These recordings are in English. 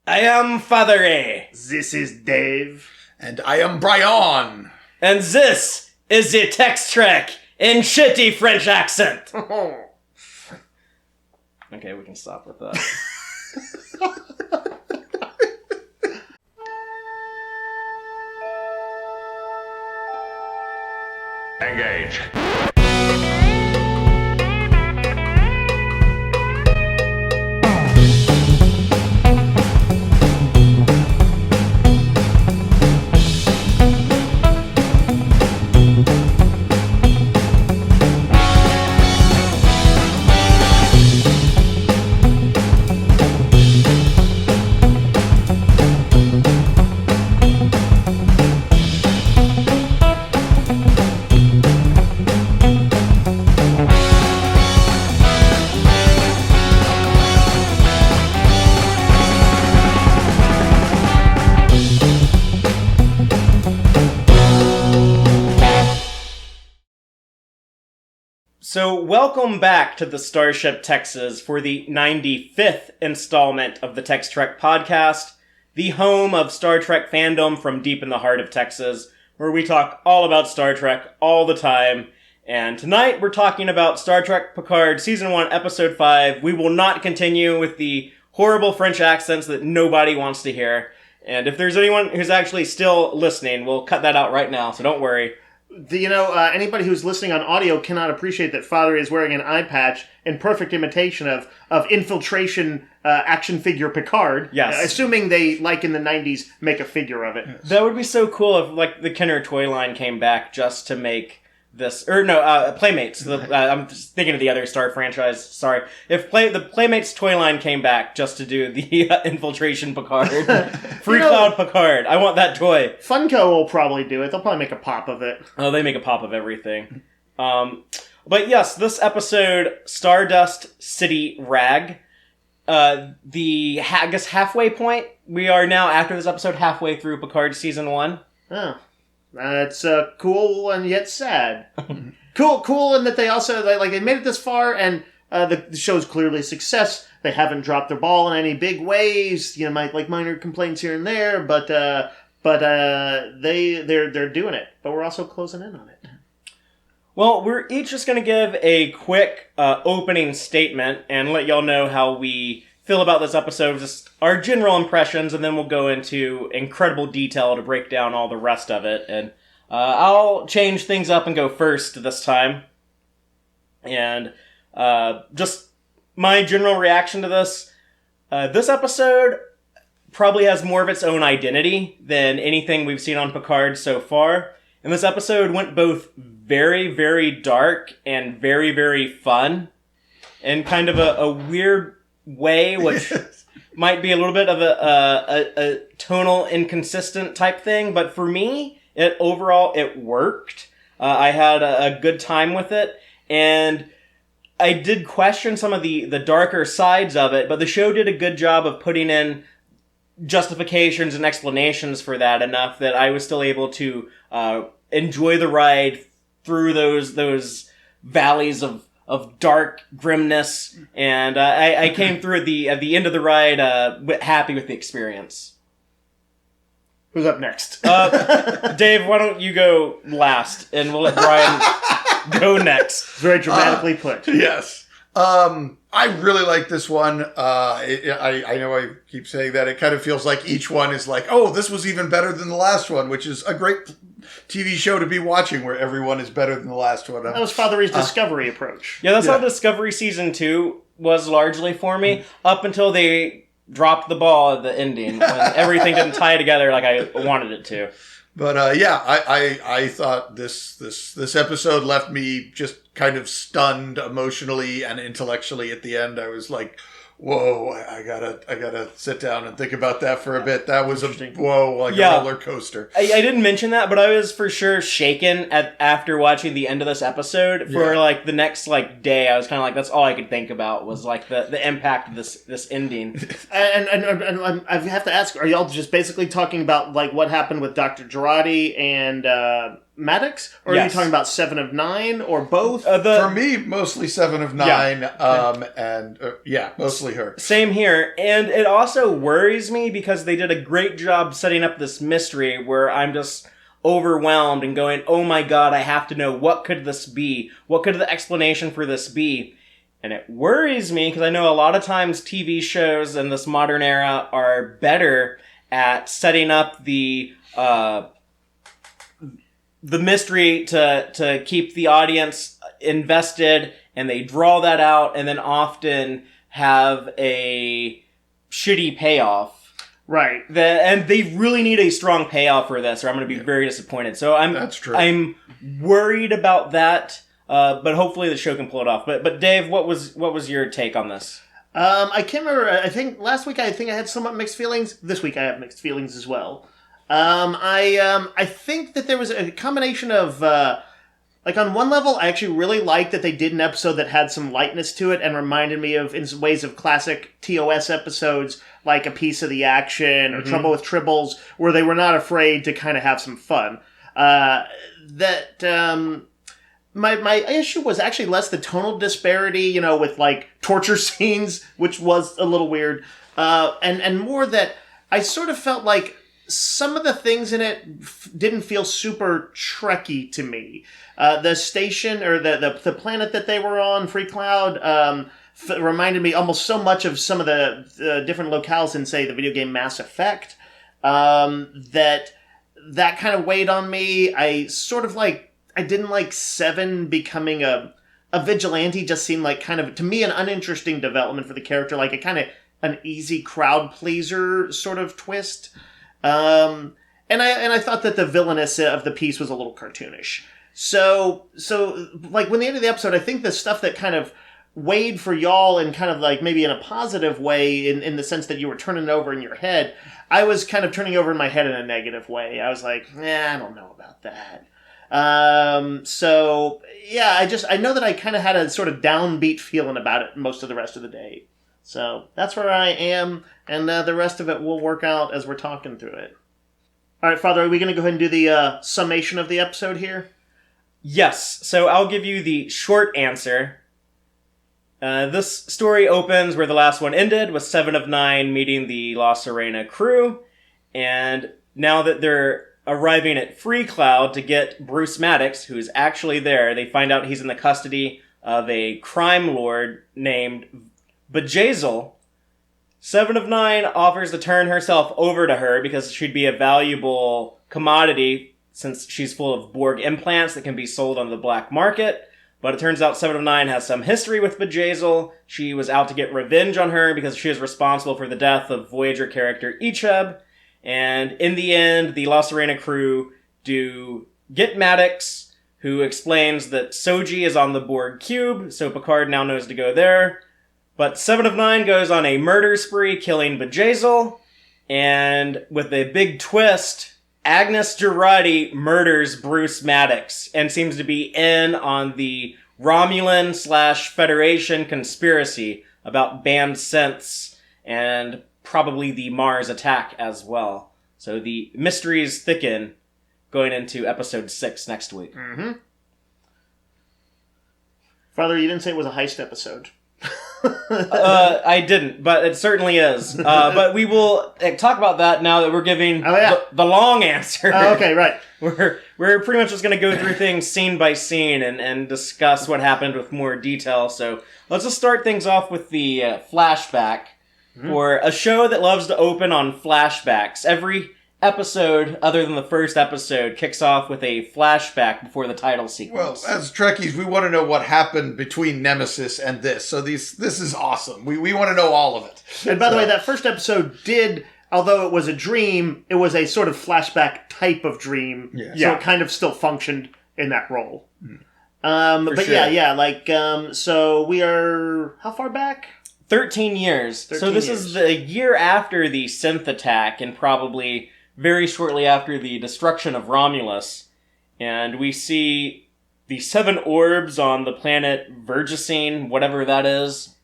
I am Fatheree. This is Dave. And I am Brian. And this is the Tex-Trek in shitty French accent. Okay, we can stop with that. Engage. So, welcome back to the Starship Texas for the 95th installment of the Tex-Trek podcast, the home of Star Trek fandom from deep in the heart of Texas, where we talk all about Star Trek all the time. And tonight we're talking about Star Trek PICARD Season 1, Episode 5. We will not continue with the horrible French accents that nobody wants to hear. And if there's anyone who's actually still listening, we'll cut that out right now, so don't worry. Anybody who's listening on audio cannot appreciate that Fatheree is wearing an eye patch in perfect imitation of infiltration action figure Picard. Yes. Assuming they, like in the 90s, make a figure of it. Yes. That would be so cool if, like, the Kenner toy line came back just to make this... Or, no, Playmates. I'm just thinking of the other Star franchise. Sorry. If the Playmates toy line came back just to do the infiltration Picard. Freecloud Picard. I want that toy. Funko will probably do it. They'll probably make a pop of it. Oh, they make a pop of everything. But yes, this episode, Stardust City Rag. I guess halfway point. We are now, after this episode, halfway through Picard Season 1. Oh. It's cool and yet sad. Cool in that they made it this far, and the show's clearly a success. They haven't dropped their ball in any big ways. You know, like minor complaints here and there, but they're doing it. But we're also closing in on it. Well, we're each just going to give a quick opening statement and let y'all know how we feel about this episode, just our general impressions, and then we'll go into incredible detail to break down all the rest of it. And I'll change things up and go first this time. And just my general reaction to this. This episode probably has more of its own identity than anything we've seen on Picard so far. And this episode went both very, very dark and very, very fun. And kind of a weird way, which might be a little bit of a tonal inconsistent type thing, but for me, overall it worked. I had a good time with it, and I did question some of the darker sides of it, but the show did a good job of putting in justifications and explanations for that enough that I was still able to enjoy the ride through those valleys of dark grimness, and I came through at the end of the ride happy with the experience. Who's up next? Dave, why don't you go last, and we'll let Brian go next. Very dramatically put. Yes. I really like this one. I know I keep saying that. It kind of feels like each one is like, oh, this was even better than the last one, which is a great TV show to be watching where everyone is better than the last one. That was Fatheree's Discovery approach. Yeah, that's how Discovery Season 2 was largely for me, up until they dropped the ball at the ending, when everything didn't tie together like I wanted it to. But I thought this episode left me just kind of stunned emotionally and intellectually at the end. I was like, whoa, I gotta sit down and think about that for a bit. That was a roller coaster. I didn't mention that, but I was for sure shaken after watching the end of this episode. For like the next day, I was kind of like, that's all I could think about was like the impact of this ending. and I have to ask, are y'all just basically talking about like what happened with Dr. Girardi and Maddox? Or are you Yes. talking about 7 of 9 or both? For me, mostly 7 of 9, and mostly her. Same here, and it also worries me because they did a great job setting up this mystery where I'm just overwhelmed and going, oh my god, I have to know, what could this be? What could the explanation for this be? And it worries me because I know a lot of times TV shows in this modern era are better at setting up the mystery to keep the audience invested, and they draw that out and then often have a shitty payoff. Right. And they really need a strong payoff for this, or I'm going to be very disappointed. So That's true. I'm worried about that, but hopefully the show can pull it off. But Dave, what was your take on this? I can't remember. I think last week I had somewhat mixed feelings. This week I have mixed feelings as well. I think that there was a combination of on one level, I actually really liked that they did an episode that had some lightness to it and reminded me of, in ways of classic TOS episodes, like A Piece of the Action or Trouble with Tribbles, where they were not afraid to kind of have some fun. My issue was actually less the tonal disparity, with like torture scenes, which was a little weird, and more that I sort of felt like some of the things in it didn't feel super Trekky to me. The station or the planet that they were on, Freecloud, reminded me almost so much of some of the different locales in, say, the video game Mass Effect, that kind of weighed on me. I didn't like 7 becoming a vigilante. Just seemed like kind of, to me, an uninteresting development for the character, like a kind of an easy crowd pleaser sort of twist. And I thought that the villainess of the piece was a little cartoonish. So like when the end of the episode, I think the stuff that kind of weighed for y'all and kind of like maybe in a positive way in the sense that you were turning it over in your head, I was kind of turning over in my head in a negative way. I was like, I don't know about that. So yeah, I know that I kind of had a sort of downbeat feeling about it most of the rest of the day. So that's where I am, and the rest of it will work out as we're talking through it. All right, Father, are we going to go ahead and do the summation of the episode here? Yes, so I'll give you the short answer. This story opens where the last one ended, with 7 of 9 meeting the La Sirena crew, and now that they're arriving at Freecloud to get Bruce Maddox, who's actually there, they find out he's in the custody of a crime lord named Bejazel. 7 of 9 offers to turn herself over to her because she'd be a valuable commodity since she's full of Borg implants that can be sold on the black market. But it turns out 7 of 9 has some history with Bejazel. She was out to get revenge on her because she is responsible for the death of Voyager character Icheb. And in the end, the La Sirena crew do get Maddox, who explains that Soji is on the Borg cube, so Picard now knows to go there. But 7 of 9 goes on a murder spree, killing Bejazel, and with a big twist, Agnes Girardi murders Bruce Maddox, and seems to be in on the Romulan/Federation conspiracy about banned synths, and probably the Mars attack as well. So the mysteries thicken going into episode 6 next week. Mm-hmm. Father, you didn't say it was a heist episode. I didn't, but it certainly is. But we will talk about that now that we're giving the long answer. Okay, right. We're pretty much just going to go through things scene by scene and discuss what happened with more detail. So let's just start things off with the flashback. For a show that loves to open on flashbacks. Every episode, other than the first episode, kicks off with a flashback before the title sequence. Well, as Trekkies, we want to know what happened between Nemesis and this. So this is awesome. We want to know all of it. And by the way, that first episode did, although it was a dream, it was a sort of flashback type of dream. Yeah. So it kind of still functioned in that role. But sure. So we are, how far back? 13 years. So this is the year after the synth attack, and probably very shortly after the destruction of Romulus. And we see the 7 orbs on the planet Vergisine, whatever that is.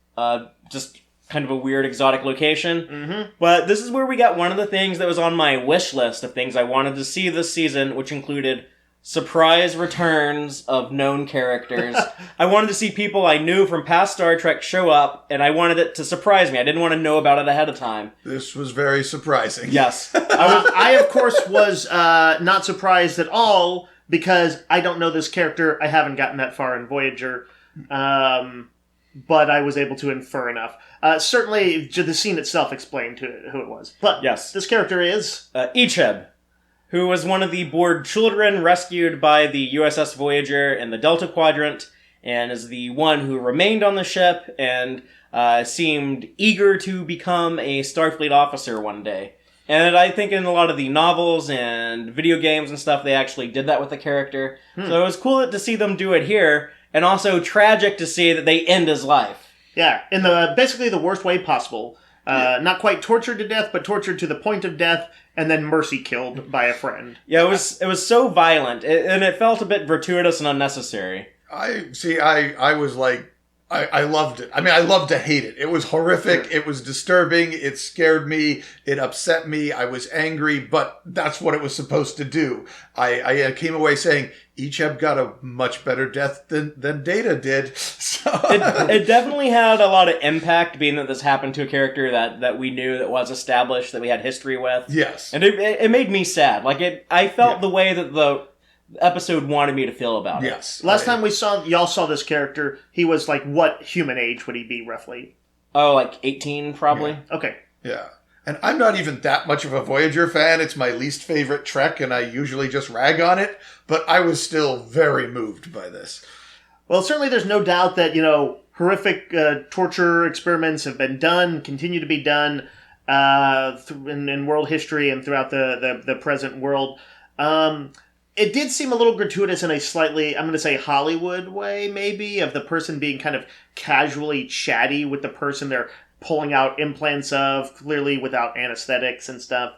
Just kind of a weird exotic location. Mm-hmm. But this is where we got one of the things that was on my wish list of things I wanted to see this season, which included surprise returns of known characters. I wanted to see people I knew from past Star Trek show up, and I wanted it to surprise me. I didn't want to know about it ahead of time. This was very surprising. Yes. I of course, was not surprised at all, because I don't know this character. I haven't gotten that far in Voyager. But I was able to infer enough. Certainly, the scene itself explained who it was. But yes, this character is... Icheb, who was one of the Borg children rescued by the USS Voyager in the Delta Quadrant, and is the one who remained on the ship and seemed eager to become a Starfleet officer one day. And I think in a lot of the novels and video games and stuff, they actually did that with the character. So it was cool to see them do it here, and also tragic to see that they end his life. Yeah, in basically the worst way possible. Not quite tortured to death, but tortured to the point of death, and then mercy killed by a friend. Yeah, it was so violent, and it felt a bit gratuitous and unnecessary. I was like, I loved it. I mean, I loved to hate it. It was horrific. Sure. It was disturbing. It scared me. It upset me. I was angry, but that's what it was supposed to do. I came away saying, Icheb got a much better death than Data did. So. It definitely had a lot of impact, being that this happened to a character that we knew, that was established, that we had history with. Yes. And it made me sad. Like, I felt the way that the episode wanted me to feel about it. Yes. Last time y'all saw this character, he was like, what human age would he be, roughly? Oh, like 18, probably? Yeah. Okay. Yeah. And I'm not even that much of a Voyager fan. It's my least favorite Trek, and I usually just rag on it. But I was still very moved by this. Well, certainly there's no doubt that, horrific torture experiments have been done, continue to be done in world history and throughout the present world. It did seem a little gratuitous in a slightly, I'm going to say Hollywood way, maybe, of the person being kind of casually chatty with the person they're pulling out implants of, clearly without anesthetics and stuff.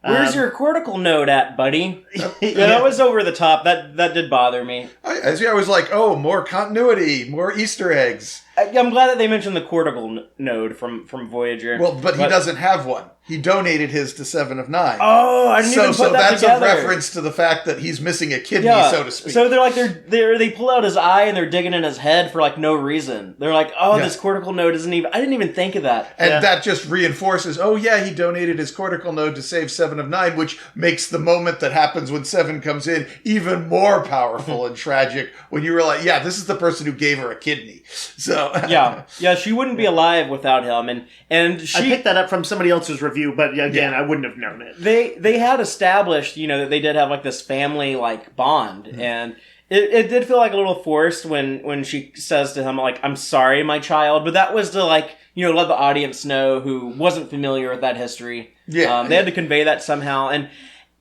Where's your cortical node at, buddy? That was over the top. That did bother me. I was like, oh, more continuity, more Easter eggs. I'm glad that they mentioned the cortical node from Voyager. Well, but he doesn't have one. He donated his to 7 of 9. Oh, I didn't even put that that's together. A reference to the fact that he's missing a kidney, so to speak. So they're like they pull out his eye and they're digging in his head for like no reason. They're like, this cortical node isn't even. I didn't even think of that. And that just reinforces. Oh yeah, he donated his cortical node to save 7 of 9, which makes the moment that happens when 7 comes in even more powerful and tragic. When you realize, this is the person who gave her a kidney. So yeah, she wouldn't be alive without him. And she, I picked that up from somebody else's review, but again, I wouldn't have known it. They had established, that they did have like this family like bond, and it did feel like a little forced when she says to him like, "I'm sorry, my child," but that was to like let the audience know who wasn't familiar with that history. They had to convey that somehow, and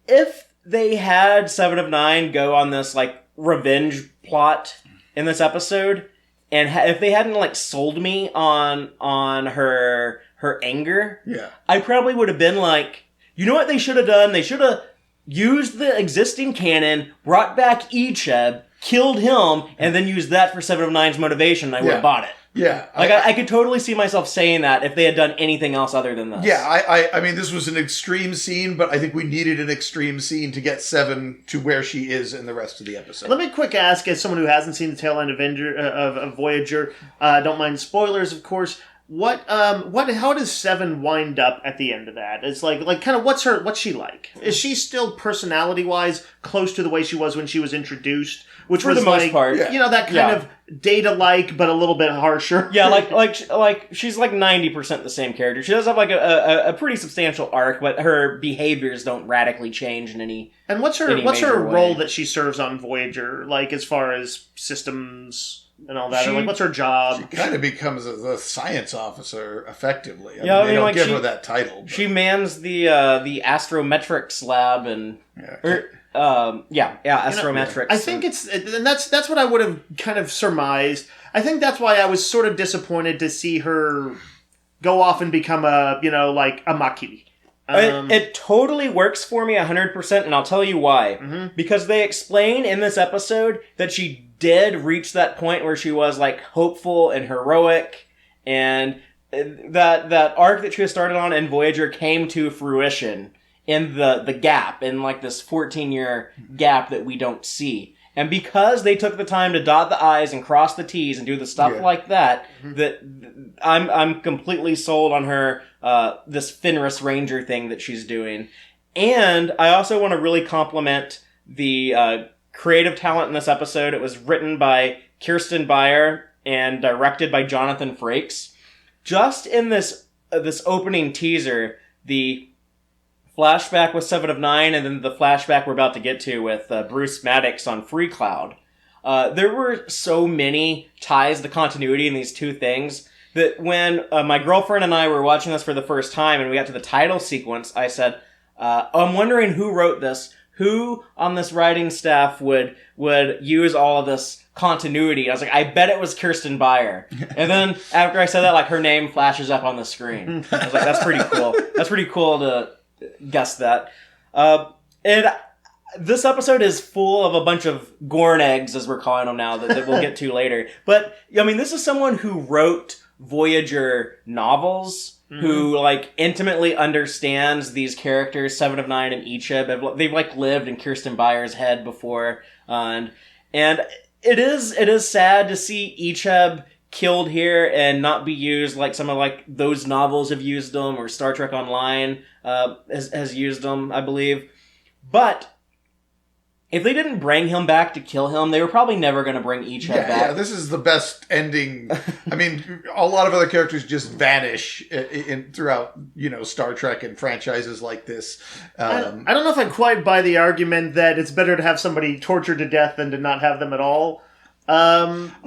if they had 7 of 9 go on this like revenge plot in this episode, and if they hadn't like sold me on her anger, I probably would have been like, you know what they should have done? They should have used the existing canon, brought back Icheb, killed him, and then used that for 7 of 9's motivation, and I would have bought it. Yeah. I could totally see myself saying that if they had done anything else other than this. Yeah, I mean, this was an extreme scene, but I think we needed an extreme scene to get 7 to where she is in the rest of the episode. Let me quick ask, as someone who hasn't seen the tail end of Voyager, don't mind spoilers, of course. How does 7 wind up at the end of that? It's like kind of what's she like? Is she still personality wise close to the way she was when she was introduced? Which for was the most part, that kind of Data like, but a little bit harsher. Yeah, like she's like 90% the same character. She does have like a pretty substantial arc, but her behaviors don't radically change in any. And what's her role that she serves on Voyager? Like as far as systems and all that, what's her job? She kind of becomes the science officer, effectively. I mean, they don't give her that title. But. She mans the astrometrics lab and astrometrics. I think and that's what I would have kind of surmised. I think that's why I was sort of disappointed to see her go off and become a Maquis. It totally works for me 100%, and I'll tell you why. Mm-hmm. Because they explain in this episode that she did reach that point where she was like hopeful and heroic, and that arc that she was started on in Voyager came to fruition in the gap, in like this 14-year gap that we don't see. And because they took the time to dot the I's and cross the T's and do the stuff like that, that I'm completely sold on her, this Fenris Ranger thing that she's doing. And I also want to really compliment the creative talent in this episode. It was written by Kirsten Beyer and directed by Jonathan Frakes. Just in this opening teaser, the flashback with 7 of 9, and then the flashback we're about to get to with Bruce Maddox on Freecloud. There were so many ties to continuity in these two things that when my girlfriend and I were watching this for the first time and we got to the title sequence, I said, I'm wondering who wrote this. Who on this writing staff would use all of this continuity? I was like, I bet it was Kirsten Beyer. And then after I said that, like, her name flashes up on the screen. I was like, that's pretty cool. That's pretty cool to guess that. And this episode is full of a bunch of Gorn eggs, as we're calling them now, that we'll get to later. But, I mean, this is someone who wrote Voyager novels, who, like, intimately understands these characters, 7 of 9 and Icheb. They've, like, lived in Kirsten Beyer's head before. And it is sad to see Icheb killed here and not be used like some of like those novels have used them, or Star Trek Online has used them, I believe. But if they didn't bring him back to kill him, they were probably never going to bring Icheb back. Yeah, this is the best ending. I mean, a lot of other characters just vanish throughout, Star Trek and franchises like this. I don't know if I quite buy the argument that it's better to have somebody tortured to death than to not have them at all. But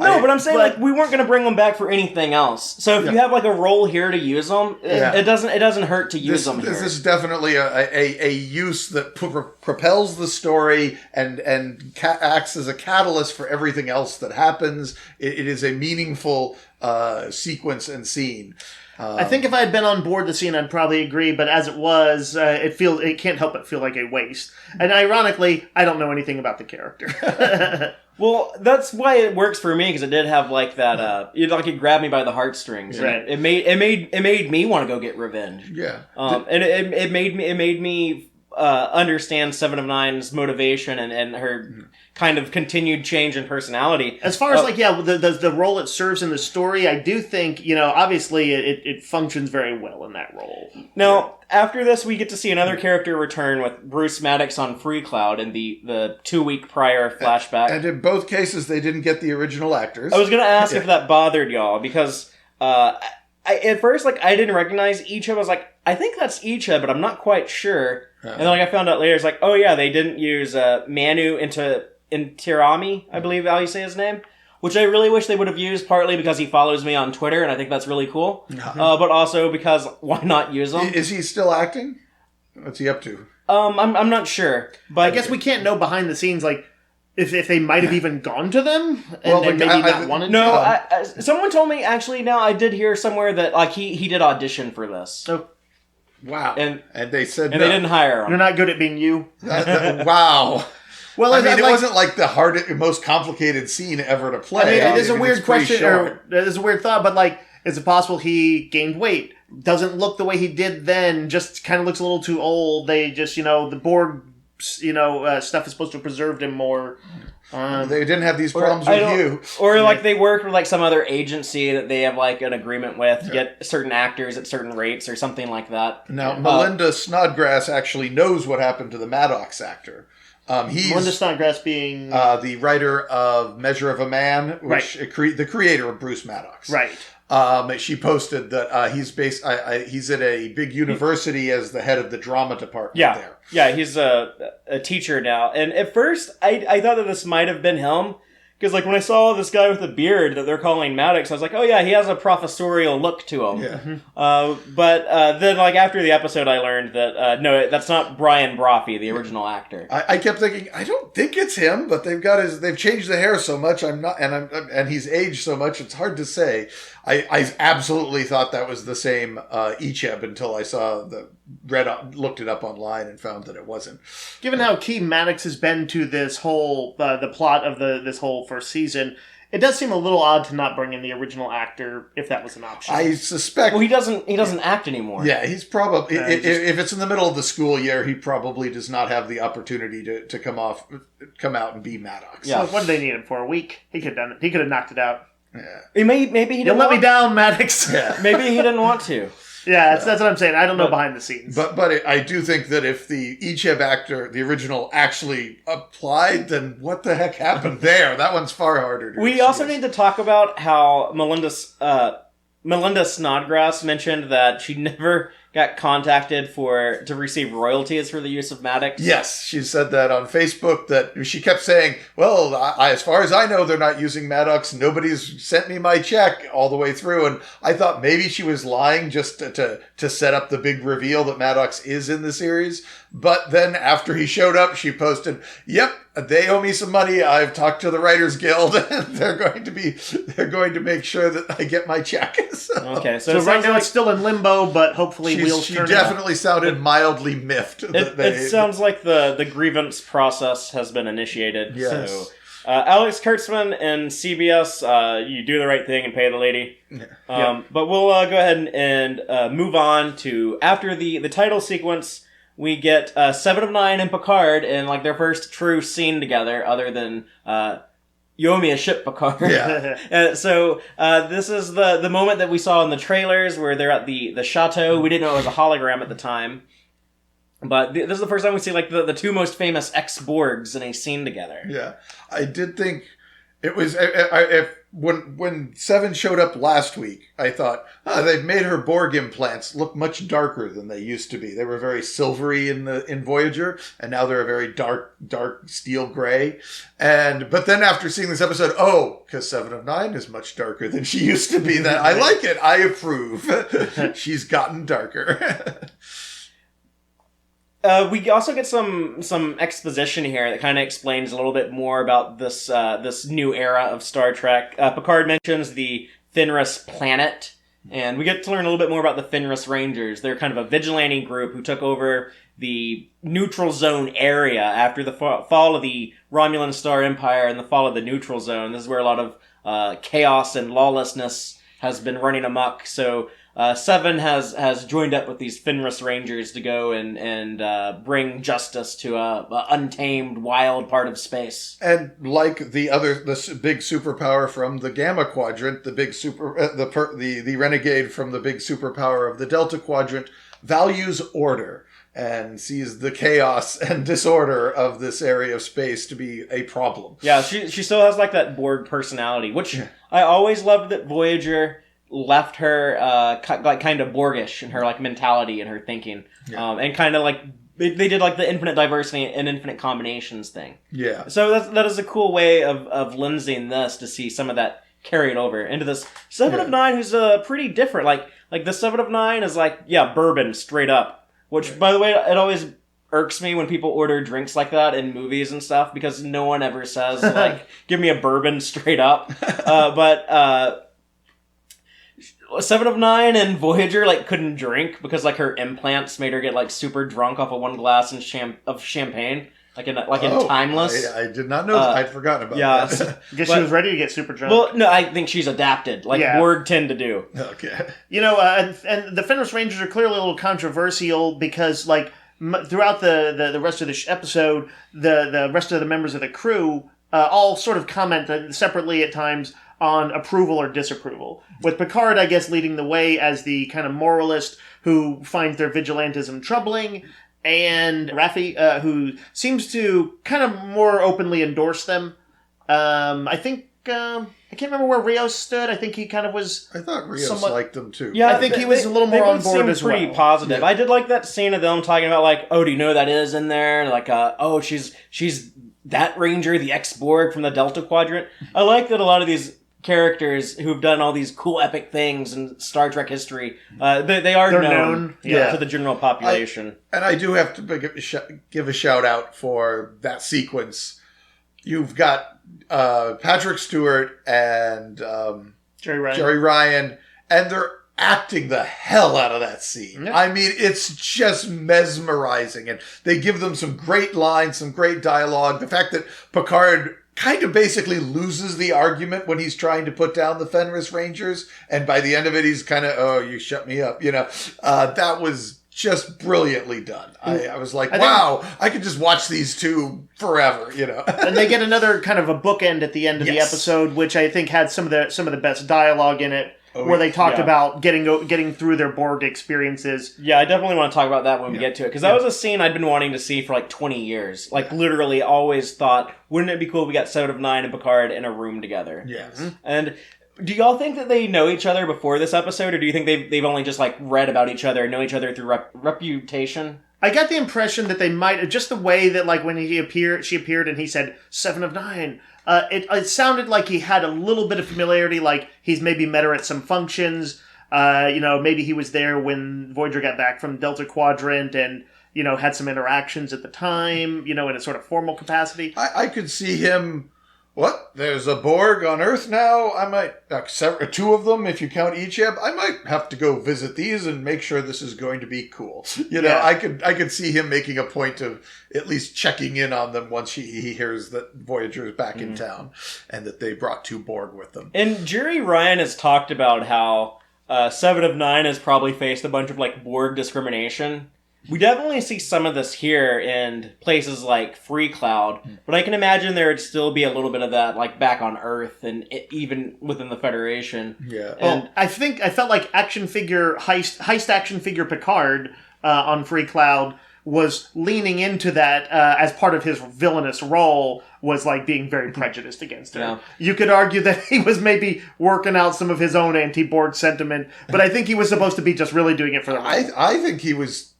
I'm saying like we weren't going to bring them back for anything else. So if you have like a role here to use them, it doesn't hurt to use them here. This is definitely a use that propels the story and acts as a catalyst for everything else that happens. It is a meaningful sequence and scene. I think if I had been on board the scene, I'd probably agree. But as it was, it can't help but feel like a waste. And ironically, I don't know anything about the character. Well, that's why it works for me, because it did have like that. It grabbed me by the heartstrings. Right. It made me want to go get revenge. Yeah. And it made me understand 7 of 9's motivation and her kind of continued change in personality. As far as the role it serves in the story, I do think, obviously it functions very well in that role. Now, after this, we get to see another character return with Bruce Maddox on Freecloud in the 2-week prior flashback. And in both cases, they didn't get the original actors. I was going to ask if that bothered y'all, because at first, I didn't recognize Icheb. I was like, I think that's Icheb, but I'm not quite sure. And then I found out later, it's like, oh yeah, they didn't use Manu Intirami, I believe how you say his name, which I really wish they would have used, partly because he follows me on Twitter, and I think that's really cool, but also because why not use him? Is he still acting? What's he up to? I'm not sure, but I guess we can't know behind the scenes, like, if they might have even gone to them and maybe not wanted to. No, someone told me, actually, now I did hear somewhere that like he did audition for this. So. Wow. And they said they didn't hire him. You're not good at being you. Wow. Well, I mean, it wasn't like the most complicated scene ever to play. I mean, it is a weird question, or it is a weird thought, but like, is it possible he gained weight? Doesn't look the way he did then, just kind of looks a little too old. They just, the Borg, stuff is supposed to have preserved him more. They didn't have these problems with you. Or like they worked with like some other agency that they have like an agreement with to get certain actors at certain rates or something like that. Now, Melinda Snodgrass actually knows what happened to the Maddox actor. Melinda Snodgrass being... the writer of Measure of a Man, which the creator of Bruce Maddox. Right. She posted that he's at a big university as the head of the drama department there. Yeah, he's a teacher now. And at first, I thought that this might have been him. Because, like, when I saw this guy with a beard that they're calling Maddox, I was like, oh, yeah, he has a professorial look to him. Yeah. But then, like, after the episode, I learned that, no, that's not Brian Brophy, the original actor. I kept thinking, I don't think it's him, but they've changed the hair so much, and he's aged so much, it's hard to say. I absolutely thought that was the same Icheb until I looked it up online and found that it wasn't. Given how key Maddox has been to this whole the plot of this whole first season, It does seem a little odd to not bring in the original actor if that was an option. I suspect. Well, he doesn't act anymore. Yeah, he's probably if just- it's in the middle of the school year, he probably does not have the opportunity to come out and be Maddox. Yeah. So what did they need him for? A week? He could have done it. He could have knocked it out. Yeah. Maybe he You didn't let me want, down, Maddox. Yeah. maybe he didn't want to. Yeah, that's what I'm saying. I don't know behind the scenes. But I do think that if the Icheb actor, the original, actually applied, then what the heck happened there? That one's far harder to We also need to talk about how Melinda Snodgrass mentioned that she never got contacted to receive royalties for the use of Maddox. Yes, she said that on Facebook, that she kept saying, well, as far as I know, they're not using Maddox. Nobody's sent me my check all the way through. And I thought maybe she was lying just to set up the big reveal that Maddox is in the series. But then after he showed up, she posted, yep, they owe me some money. I've talked to the Writers Guild and they're going to make sure that I get my check. Okay, so right now it's still in limbo, but hopefully wheels she turn. definitely sounded mildly miffed. It sounds like the grievance process has been initiated. Yes. So, Alex Kurtzman and CBS, you do the right thing and pay the lady. Yeah. But we'll go ahead and move on to after the title sequence. We get 7 of 9 and Picard in like their first true scene together, other than you owe me a ship, Picard. Yeah. So this is the moment that we saw in the trailers where they're at the chateau. We didn't know it was a hologram at the time. But this is the first time we see like the two most famous ex-Borgs in a scene together. Yeah. I did think it was... When Seven showed up last week, I thought, they've made her Borg implants look much darker than they used to be. They were very silvery in Voyager, and now they're a very dark steel gray. But then after seeing this episode, because 7 of 9 is much darker than she used to be. That I like it. I approve. She's gotten darker. We also get some exposition here that kind of explains a little bit more about this new era of Star Trek. Picard mentions the Fenris planet, and we get to learn a little bit more about the Fenris Rangers. They're kind of a vigilante group who took over the neutral zone area after the fall of the Romulan Star Empire and the fall of the neutral zone. This is where a lot of chaos and lawlessness has been running amok. So Seven has joined up with these Fenris Rangers to go and bring justice to a untamed, wild part of space. And like the big superpower from the Gamma Quadrant, the renegade from the big superpower of the Delta Quadrant, values order and sees the chaos and disorder of this area of space to be a problem. Yeah, she still has like that Borg personality, which I always loved that Voyager left her like kind of Borgish in her like mentality and her thinking, and kind of like they did like the infinite diversity and infinite combinations thing. Yeah. So that is a cool way of lensing this to see some of that carried over into this 7 of 9, who's pretty different. Like the 7 of 9 is like bourbon straight up. Which, by the way, it always irks me when people order drinks like that in movies and stuff, because no one ever says, like, give me a bourbon straight up. But 7 of 9 and Voyager, like, couldn't drink because, like, her implants made her get, like, super drunk off of one glass of champagne. Like in Timeless. I did not know that. I'd forgotten about that. I guess she was ready to get super drunk. Well, no, I think she's adapted, like Borg tend to do. Okay. And the Fenris Rangers are clearly a little controversial because, like, throughout the rest of the episode, the rest of the members of the crew all sort of comment separately at times on approval or disapproval. With Picard, I guess, leading the way as the kind of moralist who finds their vigilantism troubling, and Raffi, who seems to kind of more openly endorse them. I think, I can't remember where Rios stood. I think he kind of was... I thought Rios liked them too. Yeah, I think he was a little more on board as well. Pretty positive. Yeah. I did like that scene of them talking about, like, do you know who that is in there? Like, she's that Ranger, the ex-Borg from the Delta Quadrant. I like that a lot of these characters who've done all these cool epic things in Star Trek history, they are known to the general population. And I do have to give a shout out for that sequence. You've got Patrick Stewart and Jerry Ryan, and they're acting the hell out of that scene. Yep. I mean, it's just mesmerizing, and they give them some great lines, some great dialogue. The fact that Picard kind of basically loses the argument when he's trying to put down the Fenris Rangers. And by the end of it, he's kind of, oh, you shut me up. That was just brilliantly done. I was like, wow, I could just watch these two forever, And they get another kind of a bookend at the end of the episode, which I think had some of the best dialogue in it, where they talked about getting through their Borg experiences. Yeah, I definitely want to talk about that when we get to it, because that was a scene I'd been wanting to see for like 20 years. Like, literally always thought, wouldn't it be cool if we got 7 of 9 and Picard in a room together? Yes. Mm-hmm. And do y'all think that they know each other before this episode, or do you think they've only just like read about each other and know each other through reputation? I got the impression that they might, just the way that like when she appeared and he said 7 of 9, it sounded like he had a little bit of familiarity, like he's maybe met her at some functions, maybe he was there when Voyager got back from Delta Quadrant and, had some interactions at the time, in a sort of formal capacity. I could see him... What? There's a Borg on Earth now? I might... 2 of them, if you count Icheb. I might have to go visit these and make sure this is going to be cool. I could see him making a point of at least checking in on them once he hears that Voyager is back in town and that they brought 2 Borg with them. And Jerry Ryan has talked about how 7 of 9 has probably faced a bunch of like Borg discrimination. We definitely see some of this here in places like Freecloud, but I can imagine there would still be a little bit of that like back on Earth and even within the Federation. Yeah. And I felt like heist action figure Picard on Freecloud was leaning into that as part of his villainous role, was like being very prejudiced against her. Yeah. You could argue that he was maybe working out some of his own anti-Borg sentiment, but I think he was supposed to be just really doing it for the role. I think he was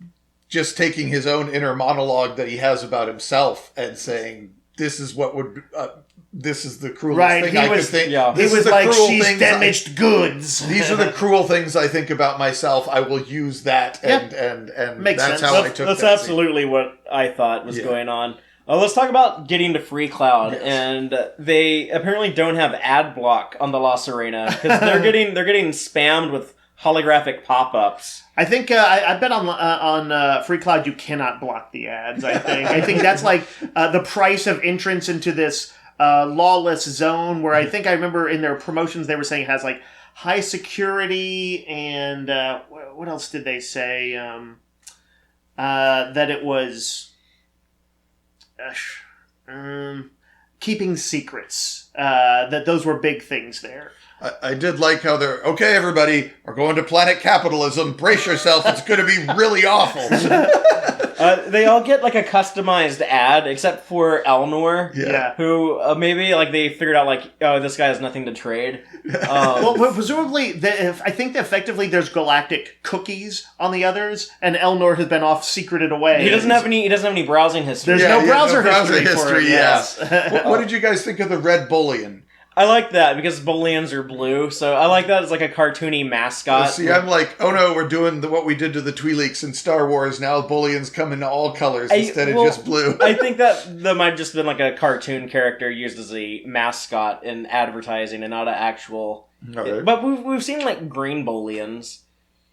just taking his own inner monologue that he has about himself and saying, this is what would... this is the cruelest thing I could think. Yeah. He was like, she's damaged goods. These are the cruel things I think about myself. I will use that, and Makes that's sense. how I took That's that absolutely what I thought was going on. Let's talk about getting to Freecloud, and they apparently don't have ad block on the La Sirena because they're getting spammed with holographic pop-ups. I think I bet on Freecloud you cannot block the ads. I think that's like the price of entrance into this lawless zone. Where I think I remember in their promotions they were saying it has like high security and what else did they say? That it was keeping secrets. That those were big things there. I did like how they're, okay, everybody, we're going to planet capitalism. Brace yourself. It's going to be really awful. They all get like a customized ad, except for Elnor, who maybe like they figured out like, oh, this guy has nothing to trade. Well, presumably, I think that effectively there's galactic cookies on the others, and Elnor has been off secreted away. He doesn't have any browsing history. There's no browser history for it. Yes. What did you guys think of the red bullion? I like that because Booleans are blue, so I like that as like a cartoony mascot. See, I'm like, oh no, we're doing what we did to the Twi'leks in Star Wars. Now Booleans come in all colors instead of just blue. I think that might have just been like a cartoon character used as a mascot in advertising and not an actual... Okay. But we've seen like green Booleans.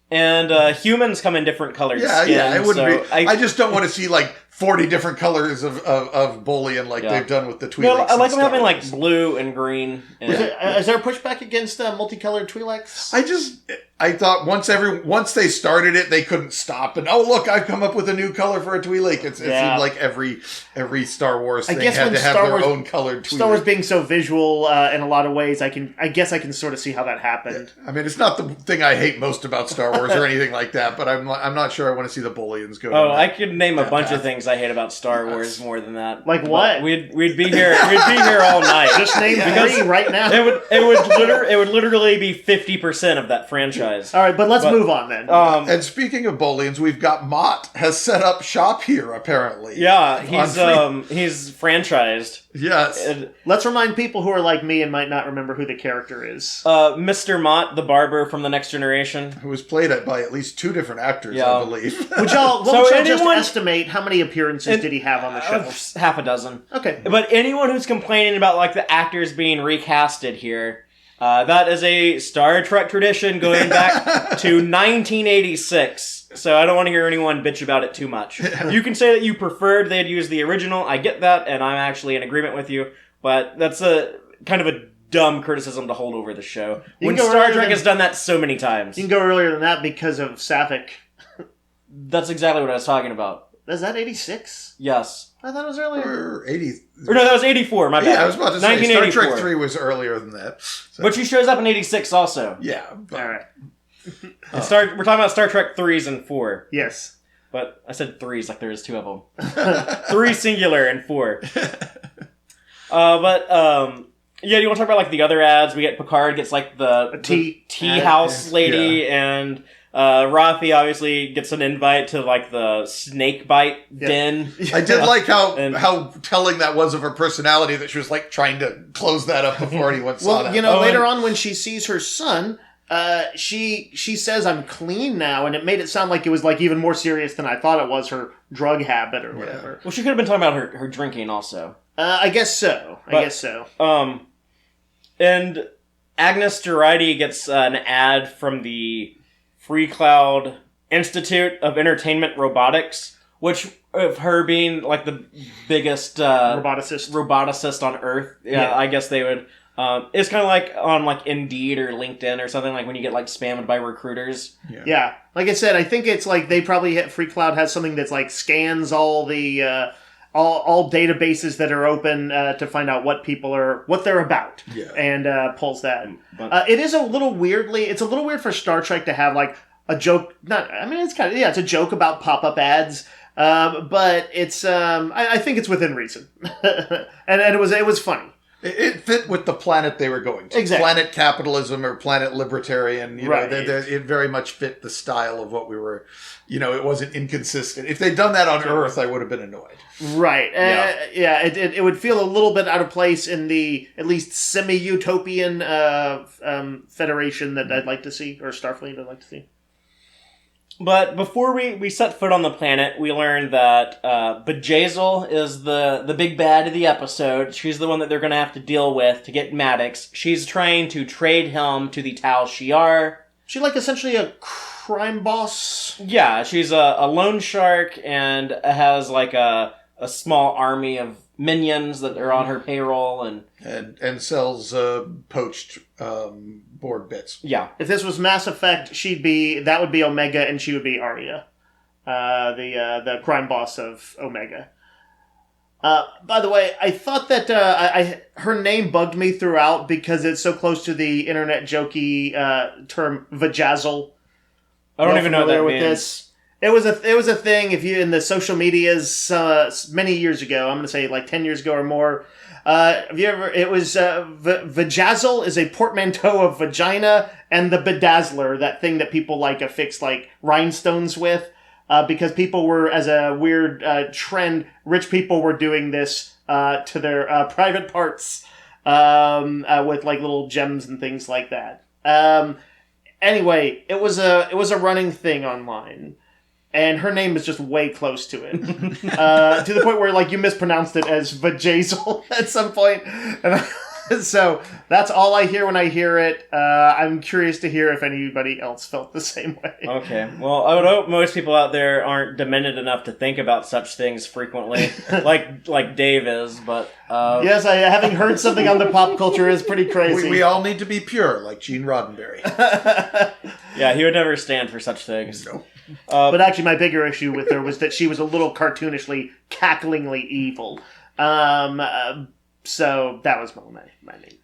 And humans come in different colored skins. Yeah, it wouldn't so be. I just don't want to see like 40 different colors of Boolean like they've done with the Twi'leks. No, I like them having like blue and green. And, is there a pushback against multicolored Twi'leks? I thought once they started it, they couldn't stop. And oh look, I've come up with a new color for a Twi'lek. It seemed like every Star Wars thing had to have their own colored Twi'lek. Star Wars being so visual in a lot of ways, I guess I can sort of see how that happened. Yeah. I mean, it's not the thing I hate most about Star Wars or anything like that, but I'm not sure I want to see the Booleans go. Oh, I could name a bunch of things I hate about Star Wars more than that. Like what? We'd be here all night. Just name 3 right now. It would literally be 50% of that franchise. All right, but let's move on then. And speaking of Booleans, we've got Mott has set up shop here apparently. Yeah, he's franchised. Yes. Let's remind people who are like me and might not remember who the character is. Mr. Mott, the barber from The Next Generation. Who was played by at least 2 different actors, I believe. Would y'all just estimate how many appearances did he have on the show? Half a dozen. Okay. But anyone who's complaining about like the actors being recasted here, that is a Star Trek tradition going back to 1986. So I don't want to hear anyone bitch about it too much. You can say that you preferred they'd use the original. I get that, and I'm actually in agreement with you. But that's a kind of a dumb criticism to hold over the show. When go Star earlier Trek than- has done that so many times. You can go earlier than that because of Sapphic. That's exactly what I was talking about. Is that 86? Yes. I thought it was earlier. Or 80. Or no, that was 84, my bad. Yeah, I was about to say, Star 1984. Trek 3 was earlier than that. So, But she shows up in 86 also. yeah. But, All right. And we're talking about Star Trek 3s and 4. Yes. But I said 3s like there was 2 of them. 3 singular and 4. Yeah, you want to talk about like the other ads? We get Picard gets like the tea house lady, and Rafi obviously gets an invite to like the snake bite den. I did like And- how telling that was of her personality, that she was like trying to close that up before anyone saw that. Later on when she sees her son, she says, "I'm clean now," and it made it sound like it was like even more serious than I thought it was, her drug habit or whatever. Well, she could have been talking about her drinking also. I guess so. I guess so. And Agnes Duride gets an ad from the Freecloud Institute of Entertainment Robotics, which, of her being like the biggest roboticist on Earth, I guess they would. It's kind of like on like Indeed or LinkedIn or something, like when you get like spammed by recruiters. Yeah. Like I said, I think it's like they probably Freecloud has something that's like scans all the all databases that are open to find out what they're about, and pulls that. But, it is a little it's a little weird for Star Trek to have like a joke. It's a joke about pop-up ads. But it's I think it's within reason, and it was funny. It fit with the planet they were going to. Exactly. Planet capitalism or planet libertarian. Right. It very much fit the style of what we were. It wasn't inconsistent. If they'd done that on Earth, I would have been annoyed. Right. It would feel a little bit out of place in the at least semi-utopian Federation that I'd like to see, or Starfleet I'd like to see. But before we set foot on the planet, we learned that Bjayzl is the big bad of the episode. She's the one that they're going to have to deal with to get Maddox. She's trying to trade him to the Tal Shiar. She like essentially a crime boss? Yeah, she's a loan shark and has like a small army of minions that are on her payroll and sells poached board bits. Yeah. If this was Mass Effect, that would be Omega, and she would be Arya, the crime boss of Omega. By the way, I thought that her name bugged me throughout because it's so close to the internet jokey term vajazzle. I don't even know what that means. This. It was a thing. If you in the social medias many years ago, I'm going to say like 10 years ago or more. Have you ever? It was vajazzle is a portmanteau of vagina and the bedazzler, that thing that people like affix like rhinestones with, because people were, as a weird trend, rich people were doing this to their private parts with like little gems and things like that. Anyway, it was a running thing online. And her name is just way close to it. To the point where, like, you mispronounced it as Bjayzl at some point. And so, that's all I hear when I hear it. I'm curious to hear if anybody else felt the same way. Okay. Well, I would hope most people out there aren't demented enough to think about such things frequently, like Dave is, but... Yes, having heard something on the pop culture is pretty crazy. We all need to be pure, like Gene Roddenberry. Yeah, he would never stand for such things. No. But actually, my bigger issue with her was that she was a little cartoonishly, cacklingly evil. So that was my main thing.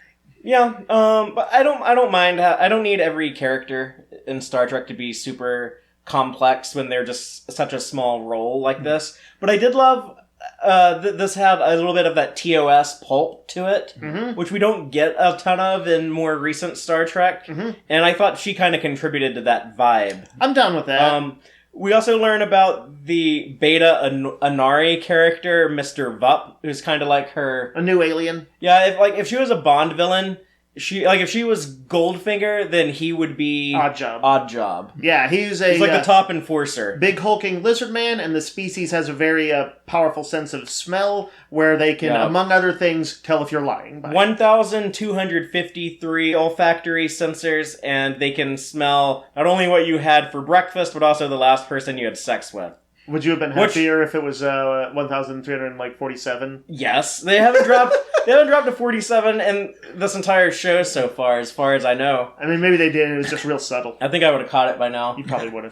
Yeah, but I don't mind. I don't need every character in Star Trek to be super complex when they're just such a small role like this. But I did love this had a little bit of that TOS pulp to it, which we don't get a ton of in more recent Star Trek. And I thought she kind of contributed to that vibe. I'm down with that. We also learn about the Beta Anari character, Mr. Vup, who's kind of like her... A new alien? Yeah, if she was a Bond villain, if she was Goldfinger, then he would be... Odd Job. Yeah, he's like the top enforcer. Big hulking lizard man, and the species has a very powerful sense of smell, where they can, among other things, tell if you're lying. 1,253 olfactory sensors, and they can smell not only what you had for breakfast, but also the last person you had sex with. Would you have been happier if it was 1,347? Yes, they haven't dropped. They haven't dropped to 47 in this entire show so far, as I know. I mean, maybe they did. It was just real subtle. I think I would have caught it by now. You probably would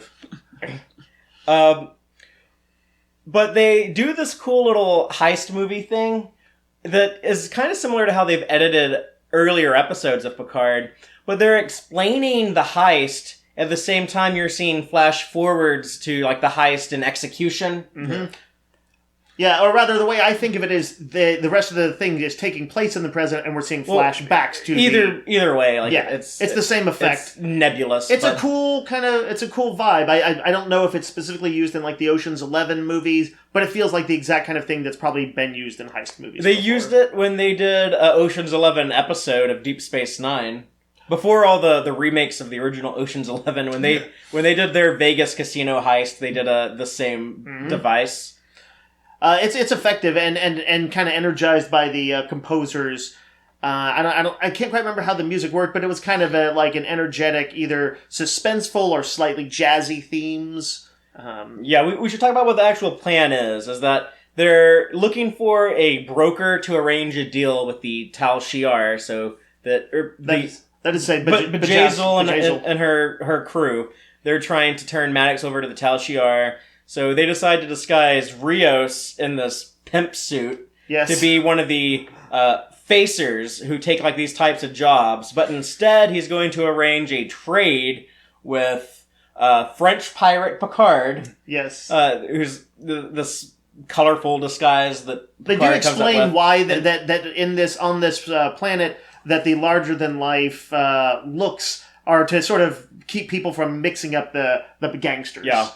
have. But they do this cool little heist movie thing that is kind of similar to how they've edited earlier episodes of Picard, but they're explaining the heist at the same time you're seeing flash forwards to like the heist and execution. Mm-hmm. Yeah, or rather, the way I think of it is the rest of the thing is taking place in the present, and we're seeing flashbacks to either way. Like it's the same effect. It's nebulous. It's a cool vibe. I don't know if it's specifically used in like the Ocean's 11 movies, but it feels like the exact kind of thing that's probably been used in heist movies. They used it when they did Ocean's 11 episode of Deep Space Nine. Before all the remakes of the original Ocean's 11, when they did their Vegas casino heist, they did the same device. It's effective and kind of energized by the composers. I can't quite remember how the music worked, but it was kind of like an energetic, either suspenseful or slightly jazzy themes. We should talk about what the actual plan is. Is that they're looking for a broker to arrange a deal with the Tal Shiar, so that that is say, Bjayzl and her crew. They're trying to turn Maddox over to the Tal Shiar. So they decide to disguise Rios in this pimp suit to be one of the facers who take like these types of jobs. But instead, he's going to arrange a trade with French pirate Picard. Yes. Who's this colorful disguise that Picard they do explain why that on this planet that the larger than life looks are to sort of keep people from mixing up the gangsters. Yeah.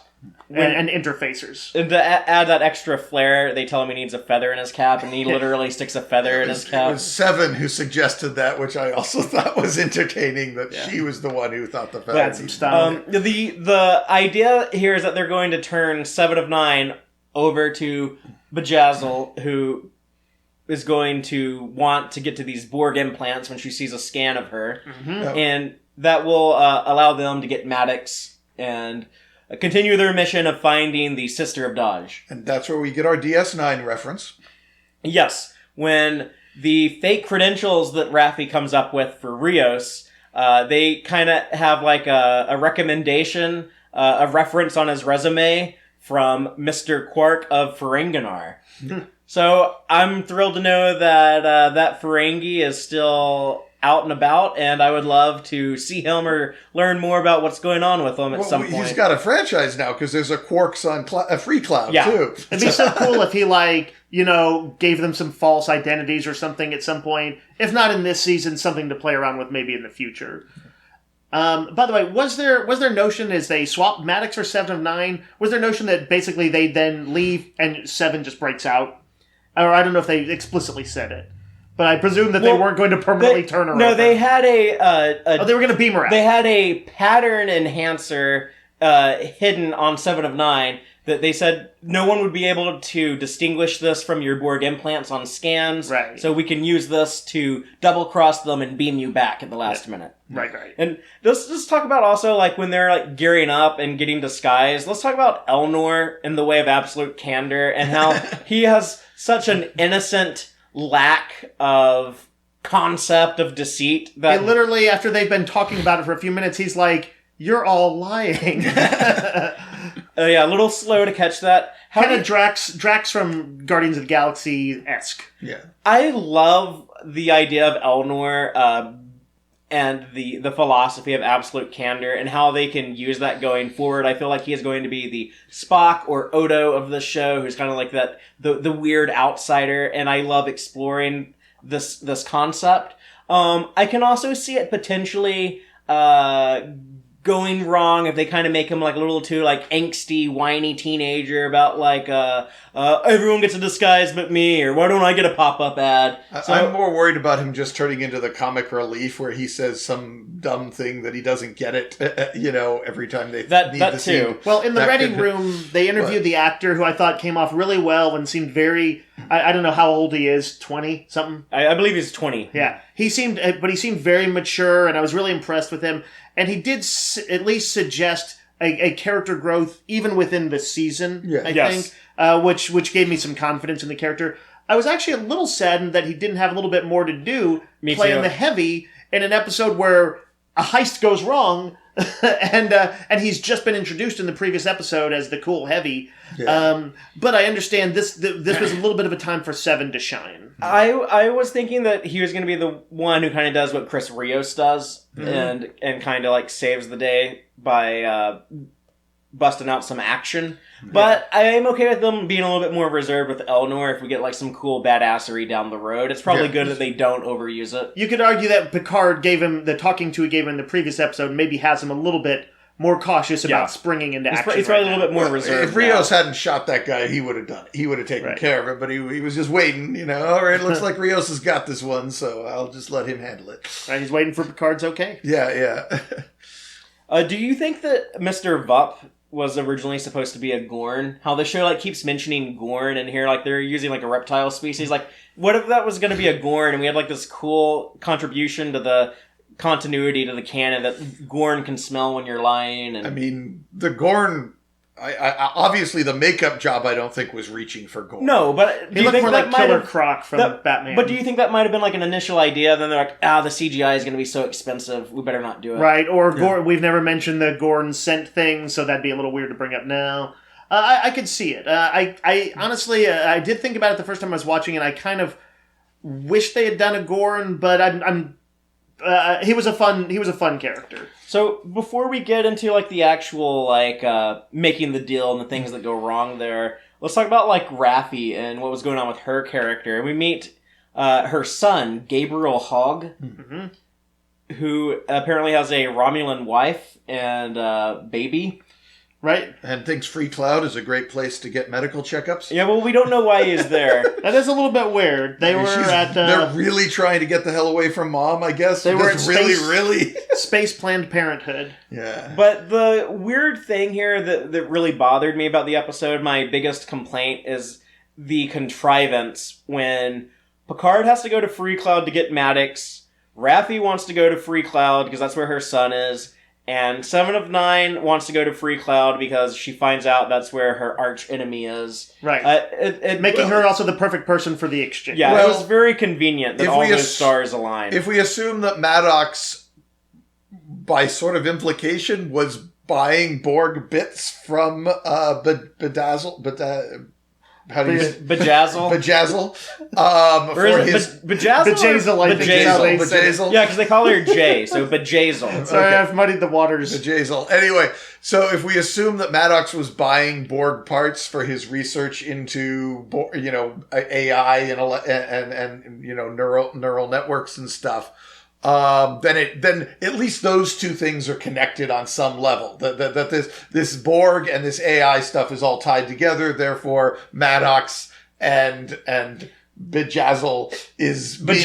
And interfacers. And to add that extra flair, they tell him he needs a feather in his cap, and he literally sticks a feather in his cap. It was Seven who suggested that, which I also thought was entertaining, that she was the one who thought the feather. Had some style. The idea here is that they're going to turn 7 of 9 over to Bjayzl, who is going to want to get to these Borg implants when she sees a scan of her. Mm-hmm. And that will allow them to get Maddox and continue their mission of finding the Sister of Daj. And that's where we get our DS9 reference. Yes. When the fake credentials that Raffi comes up with for Rios, they kind of have like a recommendation, a reference on his resume from Mr. Quark of Ferenginar. So I'm thrilled to know that that Ferengi is still out and about, and I would love to see him or learn more about what's going on with him at some point. He's got a franchise now, because there's a Quarks on Freecloud, too. It'd be so cool if he, gave them some false identities or something at some point. If not in this season, something to play around with maybe in the future. By the way, was there notion as they swapped Maddox for 7 of 9, was there notion that basically they then leave and 7 just breaks out? Or I don't know if they explicitly said it. But I presume that they weren't going to permanently turn around. No, they had they were going to beam her out. They had a pattern enhancer hidden on 7 of 9 that they said no one would be able to distinguish this from your Borg implants on scans. Right. So we can use this to double cross them and beam you back at the last minute. Right. And let's talk about also when they're gearing up and getting disguised. Let's talk about Elnor in the way of absolute candor and how he has such an innocent lack of concept of deceit that literally, after they've been talking about it for a few minutes, he's like, "You're all lying." A little slow to catch that. Kind of Drax from Guardians of the Galaxy-esque. Yeah, I love the idea of Elnor and the philosophy of absolute candor and how they can use that going forward. I feel like he is going to be the Spock or Odo of the show, who's kind of like that the weird outsider, and I love exploring this concept. I can also see it potentially going wrong if they kind of make him a little too angsty, whiny teenager about everyone gets a disguise but me, or why don't I get a pop-up ad? I'm more worried about him just turning into the comic relief where he says some dumb thing that he doesn't get it, every time they need the scene. Well, in the Ready Room, they interviewed the actor who I thought came off really well and seemed very, I don't know how old he is, 20 something? I believe he's 20. Yeah. He seemed very mature, and I was really impressed with him. And he did at least suggest a character growth even within the season. Yeah. I Yes. think, which gave me some confidence in the character. I was actually a little saddened that he didn't have a little bit more to do Me playing too. the heavy in an episode where a heist goes wrong, and he's just been introduced in the previous episode as the cool heavy. Yeah. But I understand this was a little bit of a time for Seven to shine. I was thinking that he was going to be the one who kind of does what Chris Rios does and kind of like saves the day by busting out some action. But I am okay with them being a little bit more reserved with Eleanor if we get like some cool badassery down the road. It's probably good that they don't overuse it. You could argue that Picard gave him the talking to he gave him in the previous episode maybe has him a little bit more cautious about springing into action. He's probably a little bit more reserved. If Rios hadn't shot that guy, he would have done it. He would have taken care of it, but he was just waiting, all right, looks like Rios has got this one, so I'll just let him handle it. Right, he's waiting for Picard's okay. Yeah. Do you think that Mr. Vup was originally supposed to be a Gorn? How the show like keeps mentioning Gorn and here like they're using like a reptile species. Like, what if that was going to be a Gorn and we had like this cool contribution to the continuity to the canon that Gorn can smell when you're lying? And I mean, the Gorn... I obviously, the makeup job I don't think was reaching for Gorn. no, but He looked more like Killer Croc from Batman. But do you think that might have been like an initial idea? Then they're like, the CGI is going to be so expensive, we better not do it. Right, or Gorn, we've never mentioned the Gorn scent thing, so that'd be a little weird to bring up now. I could see it. I honestly, I did think about it the first time I was watching, and I kind of wish they had done a Gorn, but he was a fun character. So before we get into like the actual like making the deal and the things that go wrong there, let's talk about like Raffi and what was going on with her character. We meet her son, Gabriel Hogg, who apparently has a Romulan wife and baby. Right? And thinks Freecloud is a great place to get medical checkups. Yeah, well, we don't know why he's there. That is a little bit weird. They're really trying to get the hell away from Mom, I guess. They were at really... Space Planned Parenthood. Yeah. But the weird thing here that really bothered me about the episode, my biggest complaint, is the contrivance when Picard has to go to Freecloud to get Maddox, Raffi wants to go to Freecloud because that's where her son is, and 7 of 9 wants to go to Freecloud because she finds out that's where her arch enemy is. Right. Making her also the perfect person for the exchange. Yeah, it was very convenient that all those stars aligned. If we assume that Maddox, by sort of implication, was buying Borg bits from Bedazzle... How do you say? Bejazzle? Bejazzle. Or is it Bejazzle? Bejazzle, I think. Bejazzle. Yeah, because they call her Jay, so Bejazzle. Sorry, I've muddied the waters. Bejazzle. Anyway, so if we assume that Maddox was buying Borg parts for his research into, AI and neural networks and stuff, then at least those two things are connected on some level. That this Borg and this AI stuff is all tied together. Therefore, Maddox and Bejazzle is being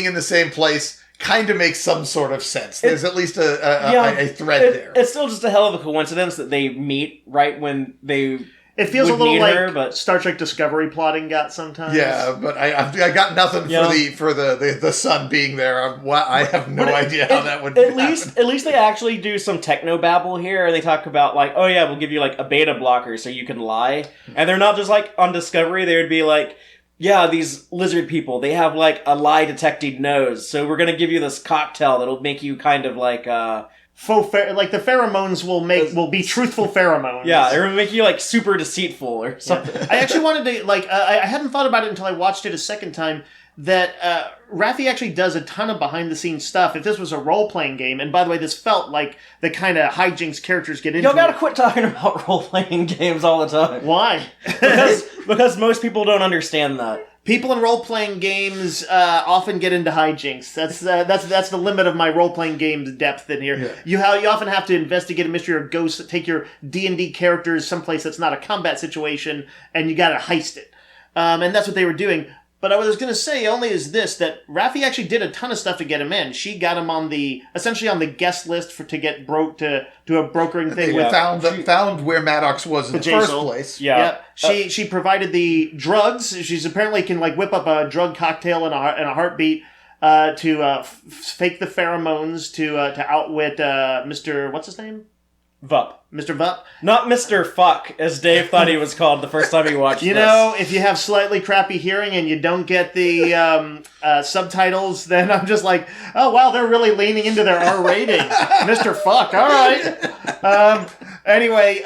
in the same place kind of makes some sort of sense. There's at least a thread there. It's still just a hell of a coincidence that they meet right when they. It feels a little like her, Star Trek Discovery plotting got sometimes. Yeah, but I got nothing for the son being there. I have no idea how that would happen. At least they actually do some technobabble here, and they talk about like, oh yeah, we'll give you like a beta blocker so you can lie, and they're not just like on Discovery. They would be like, yeah, these lizard people, they have like a lie detecting nose, so we're gonna give you this cocktail that'll make you kind of like like the pheromones will be truthful pheromones. Yeah, it will make you like super deceitful or something. I actually wanted to I hadn't thought about it until I watched it a second time that Raffi actually does a ton of behind the scenes stuff. If this was a role playing game, and by the way, this felt like the kind of hijinks characters get into. Y'all gotta quit talking about role playing games all the time. Why? because most people don't understand that. People in role-playing games often get into hijinks. That's the limit of my role-playing game's depth in here. Yeah. You often have to investigate a mystery or ghost, take your D&D characters someplace that's not a combat situation, and you gotta heist it. And that's what they were doing. But what I was going to say only is this, that Raffi actually did a ton of stuff to get him in. She got him essentially on the guest list to get to do a brokering thing. They found where Maddox was in the first place. Yeah. She provided the drugs. She's apparently can whip up a drug cocktail in a heartbeat. to fake the pheromones to outwit Mr. What's his name? Vup. Mr. Vup. Not Mr. Fuck, as Dave thought he was called the first time he watched You this. know, if you have slightly crappy hearing and you don't get the subtitles, then I'm just like, oh, wow, they're really leaning into their R rating. Mr. Fuck, all right. Anyway,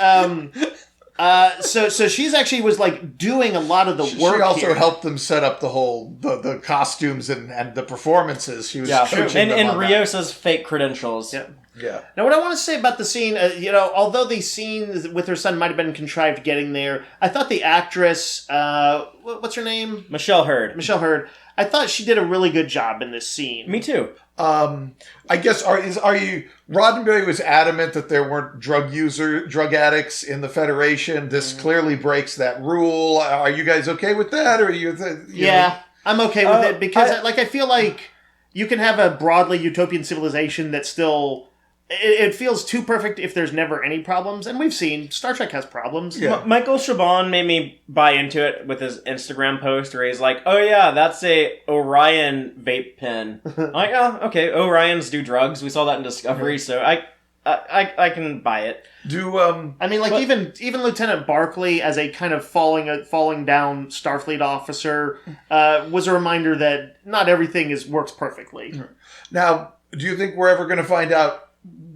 so she's actually was like doing a lot of the work. She also here. helped them set up the whole the costumes and the performances. She was coaching them and on that. Riosa's fake credentials. Yeah. Yeah. Now, what I want to say about the scene, although the scene with her son might have been contrived getting there, I thought the actress, what's her name? Michelle Hurd. Michelle Hurd. I thought she did a really good job in this scene. Me too. I guess are you Roddenberry was adamant that there weren't drug addicts in the Federation. This clearly breaks that rule. Are you guys okay with that, or I'm okay with it because I feel like you can have a broadly utopian civilization that still. It feels too perfect if there's never any problems, and we've seen Star Trek has problems. Yeah. Michael Chabon made me buy into it with his Instagram post where he's like, "Oh yeah, that's a Orion vape pen." I'm like, oh, okay, Orions do drugs. We saw that in Discovery, so I can buy it. I mean, even Lieutenant Barclay as a kind of falling down Starfleet officer was a reminder that not everything works perfectly. Now, do you think we're ever going to find out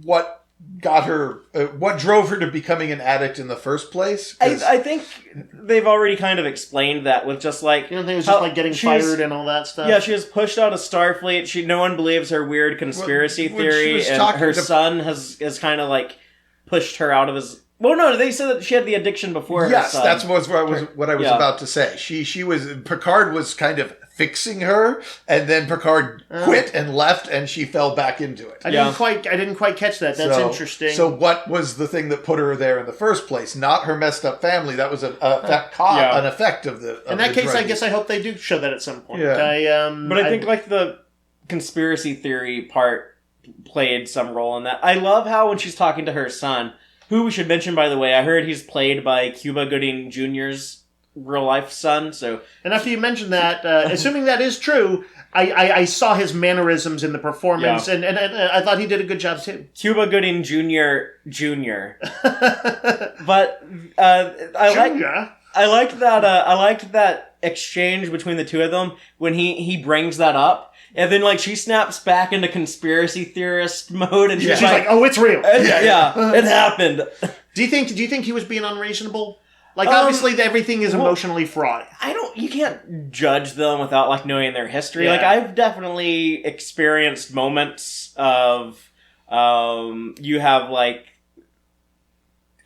what got her, what drove her to becoming an addict in the first place? I think they've already kind of explained that with just like... You don't think it was just like getting fired and all that stuff? Yeah, she was pushed out of Starfleet. No one believes her weird conspiracy theory, and her son has kind of like pushed her out of his... Well, no, they said that she had the addiction before her son. Yes, that's what I was about to say. Picard was kind of fixing her, and then Picard quit and left, and she fell back into it. I didn't quite catch that. That's interesting. So what was the thing that put her there in the first place? Not her messed up family. That was an effect of the. In that case, I guess I hope they do show that at some point. Yeah. But I think like the conspiracy theory part played some role in that. I love how when she's talking to her son, who we should mention, by the way, I heard he's played by Cuba Gooding Jr.'s real-life son, so... And after you mentioned that, assuming that is true, I saw his mannerisms in the performance, and I thought he did a good job, too. Cuba Gooding Jr. But I liked that exchange between the two of them when he brings that up, and then like she snaps back into conspiracy theorist mode, and she's like, "Oh, it's real." Yeah, it happened. Do you think he was being unreasonable? Like, obviously, everything is emotionally fraught. You can't judge them without, like, knowing their history. Yeah. Like, I've definitely experienced moments of, you have, like,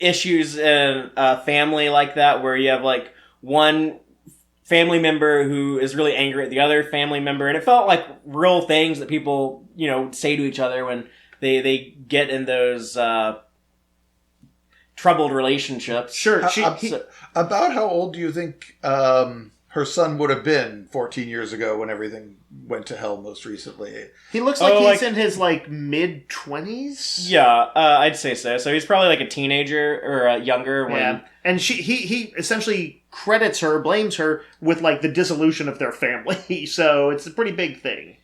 issues in a family like that where you have, like, one family member who is really angry at the other family member, and it felt like real things that people, say to each other when they get in those, troubled relationships. Sure. About how old do you think her son would have been 14 years ago when everything went to hell most recently? He looks like he's in his mid-20s. Yeah, I'd say so. So he's probably like a teenager or younger. And he essentially blames her with like the dissolution of their family. So it's a pretty big thing.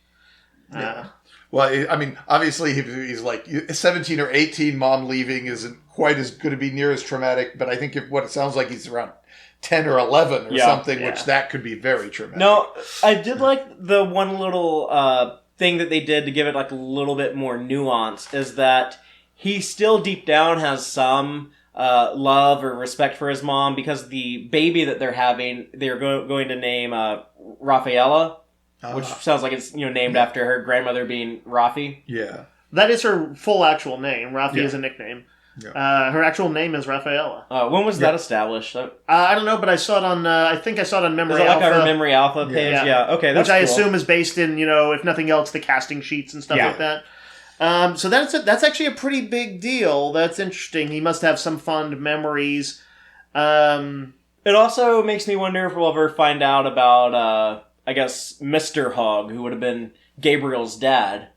Yeah. Well, I mean, obviously he's like 17 or 18. Mom leaving isn't quite as going to be near as traumatic, but I think what it sounds like he's around 10 or 11 or something, which that could be very traumatic. No, I did like the one little thing that they did to give it like a little bit more nuance is that he still deep down has some love or respect for his mom because the baby that they're having, they're going to name Rafaela. Which sounds like it's named after her grandmother being Rafi. Yeah. That is her full actual name. Rafi is a nickname. Yeah. Her actual name is Rafaela. When was that established? I don't know, but I saw it on. I think I saw it on Memory Alpha. Alpha. Like our Memory Alpha page. Yeah. Okay, that's which I cool. assume is based in if nothing else, the casting sheets and stuff like that. So that's actually a pretty big deal. That's interesting. He must have some fond memories. It also makes me wonder if we'll ever find out about. I guess Mr. Hogg, who would have been Gabriel's dad.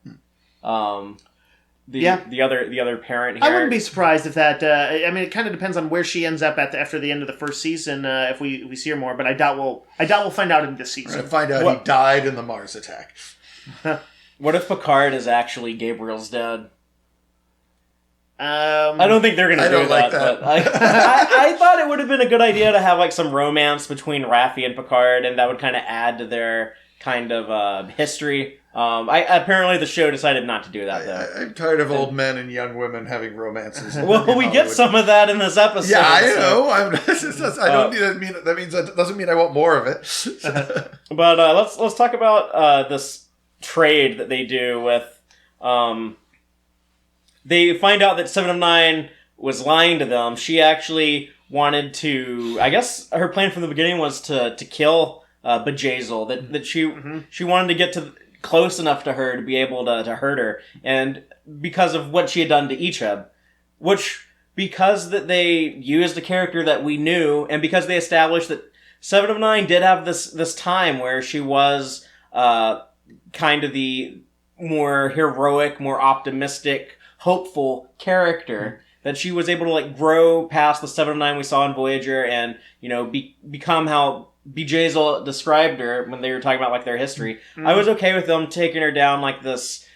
The other parent here. I wouldn't be surprised if that. I mean, it kind of depends on where she ends up after the end of the first season. If we see her more, but I doubt we'll find out in this season. We're gonna find out he died in the Mars attack. What if Picard is actually Gabriel's dad? I don't think they're going to do like that. But I thought it would have been a good idea to have like some romance between Raffi and Picard, and that would kind of add to their kind of history. Apparently the show decided not to do that, though. I'm tired of old men and young women having romances. Well, we get some of that in this episode. Yeah, I know. I don't need that means that doesn't mean I want more of it. But let's talk about this trade that they do with. They find out that 7 of 9 was lying to them. She actually wanted to. I guess her plan from the beginning was to kill Bjayzl. That she wanted to get to close enough to her to be able to hurt her, and because of what she had done to Icheb, which because that they used a character that we knew, and because they established that 7 of 9 did have this time where she was kind of the more heroic, more optimistic, hopeful character, that she was able to like grow past the 7 of 9 we saw in Voyager, and become how Bjayzl described her when they were talking about like their history. I was okay with them taking her down like this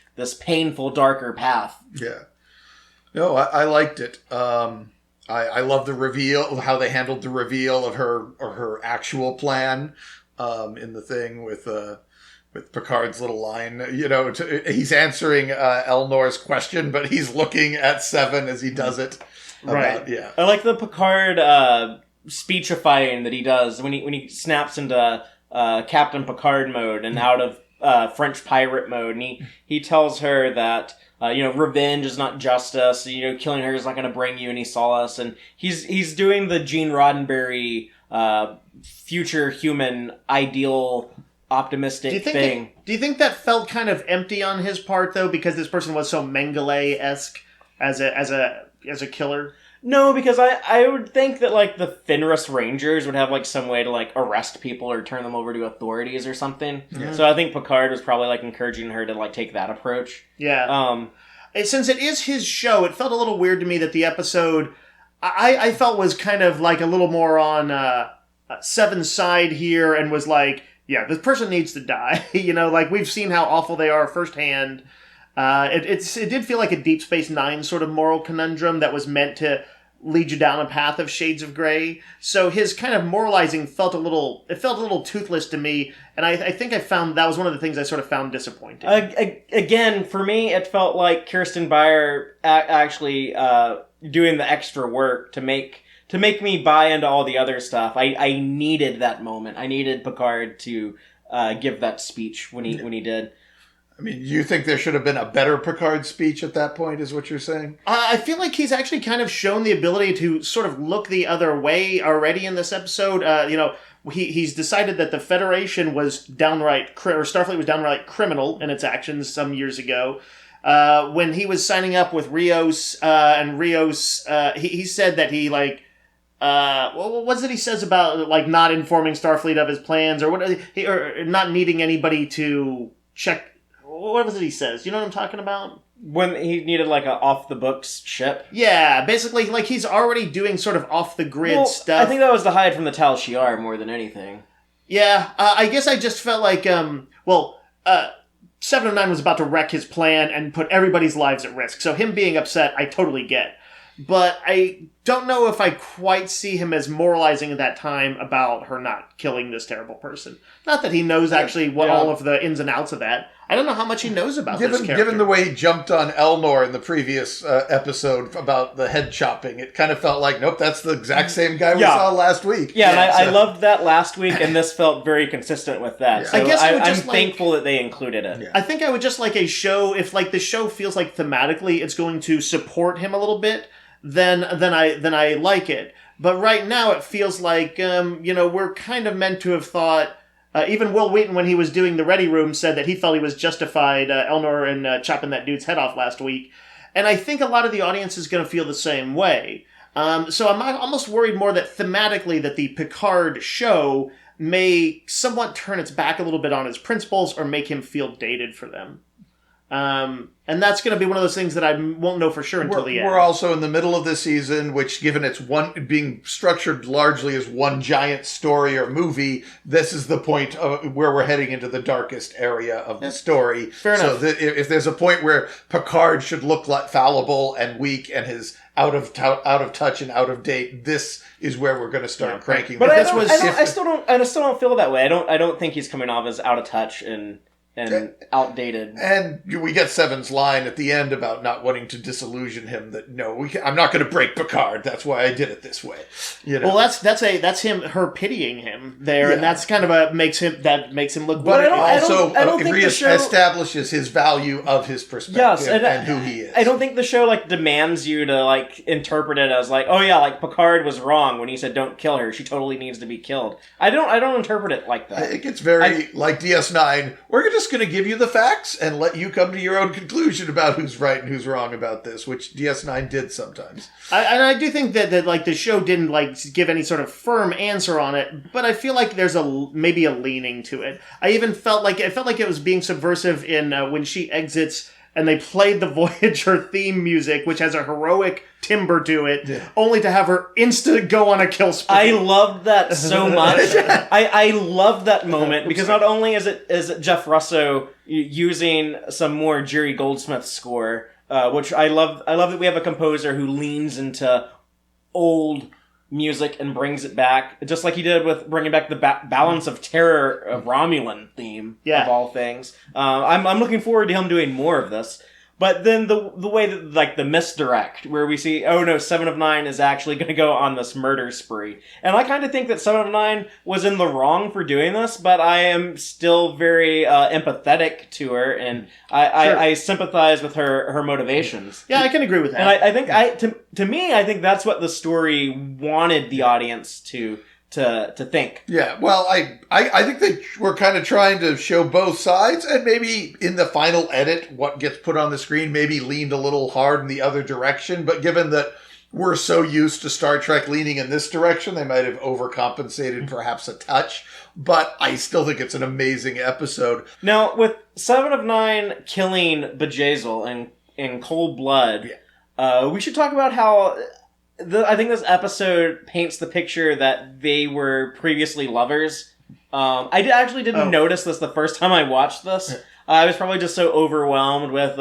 painful, darker path. Yeah. No, I liked it. I love the reveal, how they handled the reveal of her actual plan in the thing with Picard's little line. He's answering Elnor's question, but he's looking at 7 as he does it. Right. Yeah. I like the Picard speechifying that he does when he snaps into Captain Picard mode and out of French pirate mode, and he tells her that revenge is not justice. Killing her is not going to bring you any solace, and he's doing the Gene Roddenberry future human ideal optimistic thing. Do you think that felt kind of empty on his part though, because this person was so Mengele-esque as a killer? No, because I would think that, like, the Fenris Rangers would have, like, some way to, like, arrest people or turn them over to authorities or something. Yeah. So I think Picard was probably, like, encouraging her to, like, take that approach. Yeah. Since it is his show, it felt a little weird to me that the episode, I felt was kind of, like, a little more on Seven's side here, and was like, yeah, this person needs to die. Like, we've seen how awful they are firsthand. It did feel like a Deep Space Nine sort of moral conundrum that was meant to lead you down a path of shades of gray. So his kind of moralizing felt a little toothless to me, and I think I found that was one of the things I sort of found disappointing. Again, for me, it felt like Kirsten Beyer actually doing the extra work to make me buy into all the other stuff. I needed that moment. I needed Picard to give that speech when he did. I mean, you think there should have been a better Picard speech at that point, is what you're saying? I feel like he's actually kind of shown the ability to sort of look the other way already in this episode. He's decided that the Federation was downright, or Starfleet was downright criminal in its actions some years ago. When he was signing up with Rios, he said that he, like, what was it he says about, like, not informing Starfleet of his plans, or or not needing anybody to check. What was it he says? You know what I'm talking about? When he needed, like, a off-the-books ship? Yeah, basically, like, he's already doing sort of off-the-grid stuff. I think that was the hide from the Tal Shiar more than anything. Yeah, I guess I just felt like, 7 of 9 was about to wreck his plan and put everybody's lives at risk. So him being upset, I totally get. But I don't know if I quite see him as moralizing at that time about her not killing this terrible person. Not that he knows actually what all of the ins and outs of that. I don't know how much he knows about this character. Given the way he jumped on Elnor in the previous episode about the head chopping, it kind of felt like, nope, that's the exact same guy we saw last week. Yeah, and I loved that last week, and this felt very consistent with that. Yeah. So I guess I'm thankful that they included it. Yeah. I think I would just like a show, if like the show feels like thematically it's going to support him a little bit, then I like it. But right now it feels like, we're kind of meant to have thought. Even Will Wheaton, when he was doing the Ready Room, said that he felt he was justified, Elnor, in chopping that dude's head off last week. And I think a lot of the audience is going to feel the same way. So I'm almost worried more that thematically that the Picard show may somewhat turn its back a little bit on his principles or make him feel dated for them. And that's going to be one of those things that I won't know for sure until the end. We're also in the middle of this season, which, given it's being structured largely as one giant story or movie, this is the point where we're heading into the darkest area of the story. Fair enough. So if there's a point where Picard should look like fallible and weak and his out of touch and out of date, this is where we're going to start cranking. But I still don't feel that way. I don't think he's coming off as out of touch and outdated. And we get Seven's line at the end about not wanting to disillusion him. That I'm not going to break Picard. That's why I did it this way. Well, that's her pitying him there, and that's kind of makes him look. But it also reestablishes his value of his perspective and who he is. I don't think the show demands you to interpret it as Picard was wrong when he said don't kill her. She totally needs to be killed. I don't interpret it like that. It gets very like DS9. We're just going to give you the facts and let you come to your own conclusion about who's right and who's wrong about this, which DS9 did sometimes. I do think that the show didn't give any sort of firm answer on it, but I feel like there's maybe a leaning to it. I even felt like it was being subversive in when she exits and they played the Voyager theme music, which has a heroic timbre to it, only to have her instant go on a kill spree. I loved that so much. I loved that moment because not only is it Jeff Russo using some more Jerry Goldsmith score, which I love that we have a composer who leans into old music and brings it back, just like he did with bringing back the Balance of Terror of Romulan theme of all things. I'm looking forward to him doing more of this. But then the way that the misdirect where we see, oh no, 7 of 9 is actually going to go on this murder spree. And I kind of think that 7 of 9 was in the wrong for doing this, but I am still very empathetic to her, and I sympathize with her motivations. Yeah, I can agree with that. And I think to me, I think that's what the story wanted the audience to think. Yeah, well, I think they were kind of trying to show both sides, and maybe in the final edit, what gets put on the screen maybe leaned a little hard in the other direction, but given that we're so used to Star Trek leaning in this direction, they might have overcompensated perhaps a touch, but I still think it's an amazing episode. Now, with 7 of 9 killing Bjayzl in cold blood, we should talk about how... I think this episode paints the picture that they were previously lovers. I actually didn't notice this the first time I watched this. I was probably just so overwhelmed with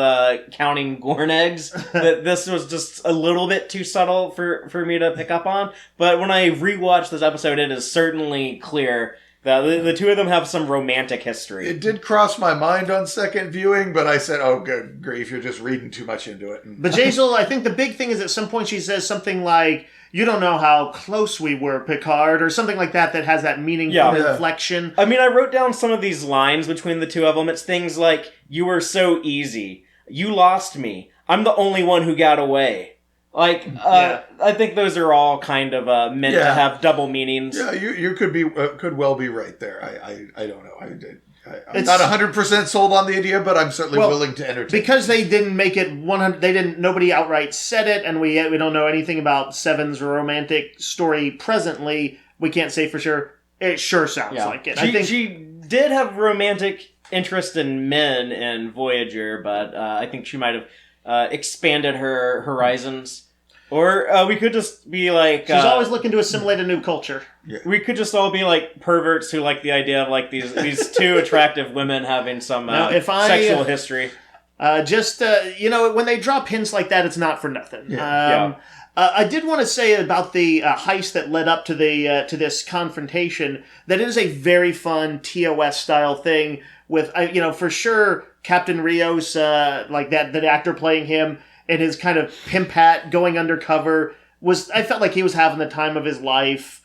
counting Gorn eggs that this was just a little bit too subtle for me to pick up on. But when I rewatched this episode, it is certainly clear that the two of them have some romantic history. It did cross my mind on second viewing, but I said, oh, good grief, you're just reading too much into it. But Bjayzl, I think the big thing is at some point she says something like, you don't know how close we were, Picard, or something like that has that meaningful inflection. I mean, I wrote down some of these lines between the two of them. It's things like, you were so easy. You lost me. I'm the only one who got away. I think those are all kind of meant to have double meanings. Yeah, you could well be right there. I don't know. I'm not 100% sold on the idea, but I'm certainly willing to entertain. Because they didn't make it 100. Nobody outright said it, and we don't know anything about Seven's romantic story presently. We can't say for sure. It sure sounds like it. I think she did have romantic interest in men in Voyager, but I think she might have expanded her horizons. Or we could just be like... She's always looking to assimilate a new culture. Yeah. We could just all be like perverts who like the idea of these two attractive women having some sexual history. When they drop hints like that, it's not for nothing. I did want to say about the heist that led up to this confrontation that it is a very fun TOS style thing with for sure Captain Rios the actor playing him and his kind of pimp hat going undercover I felt like he was having the time of his life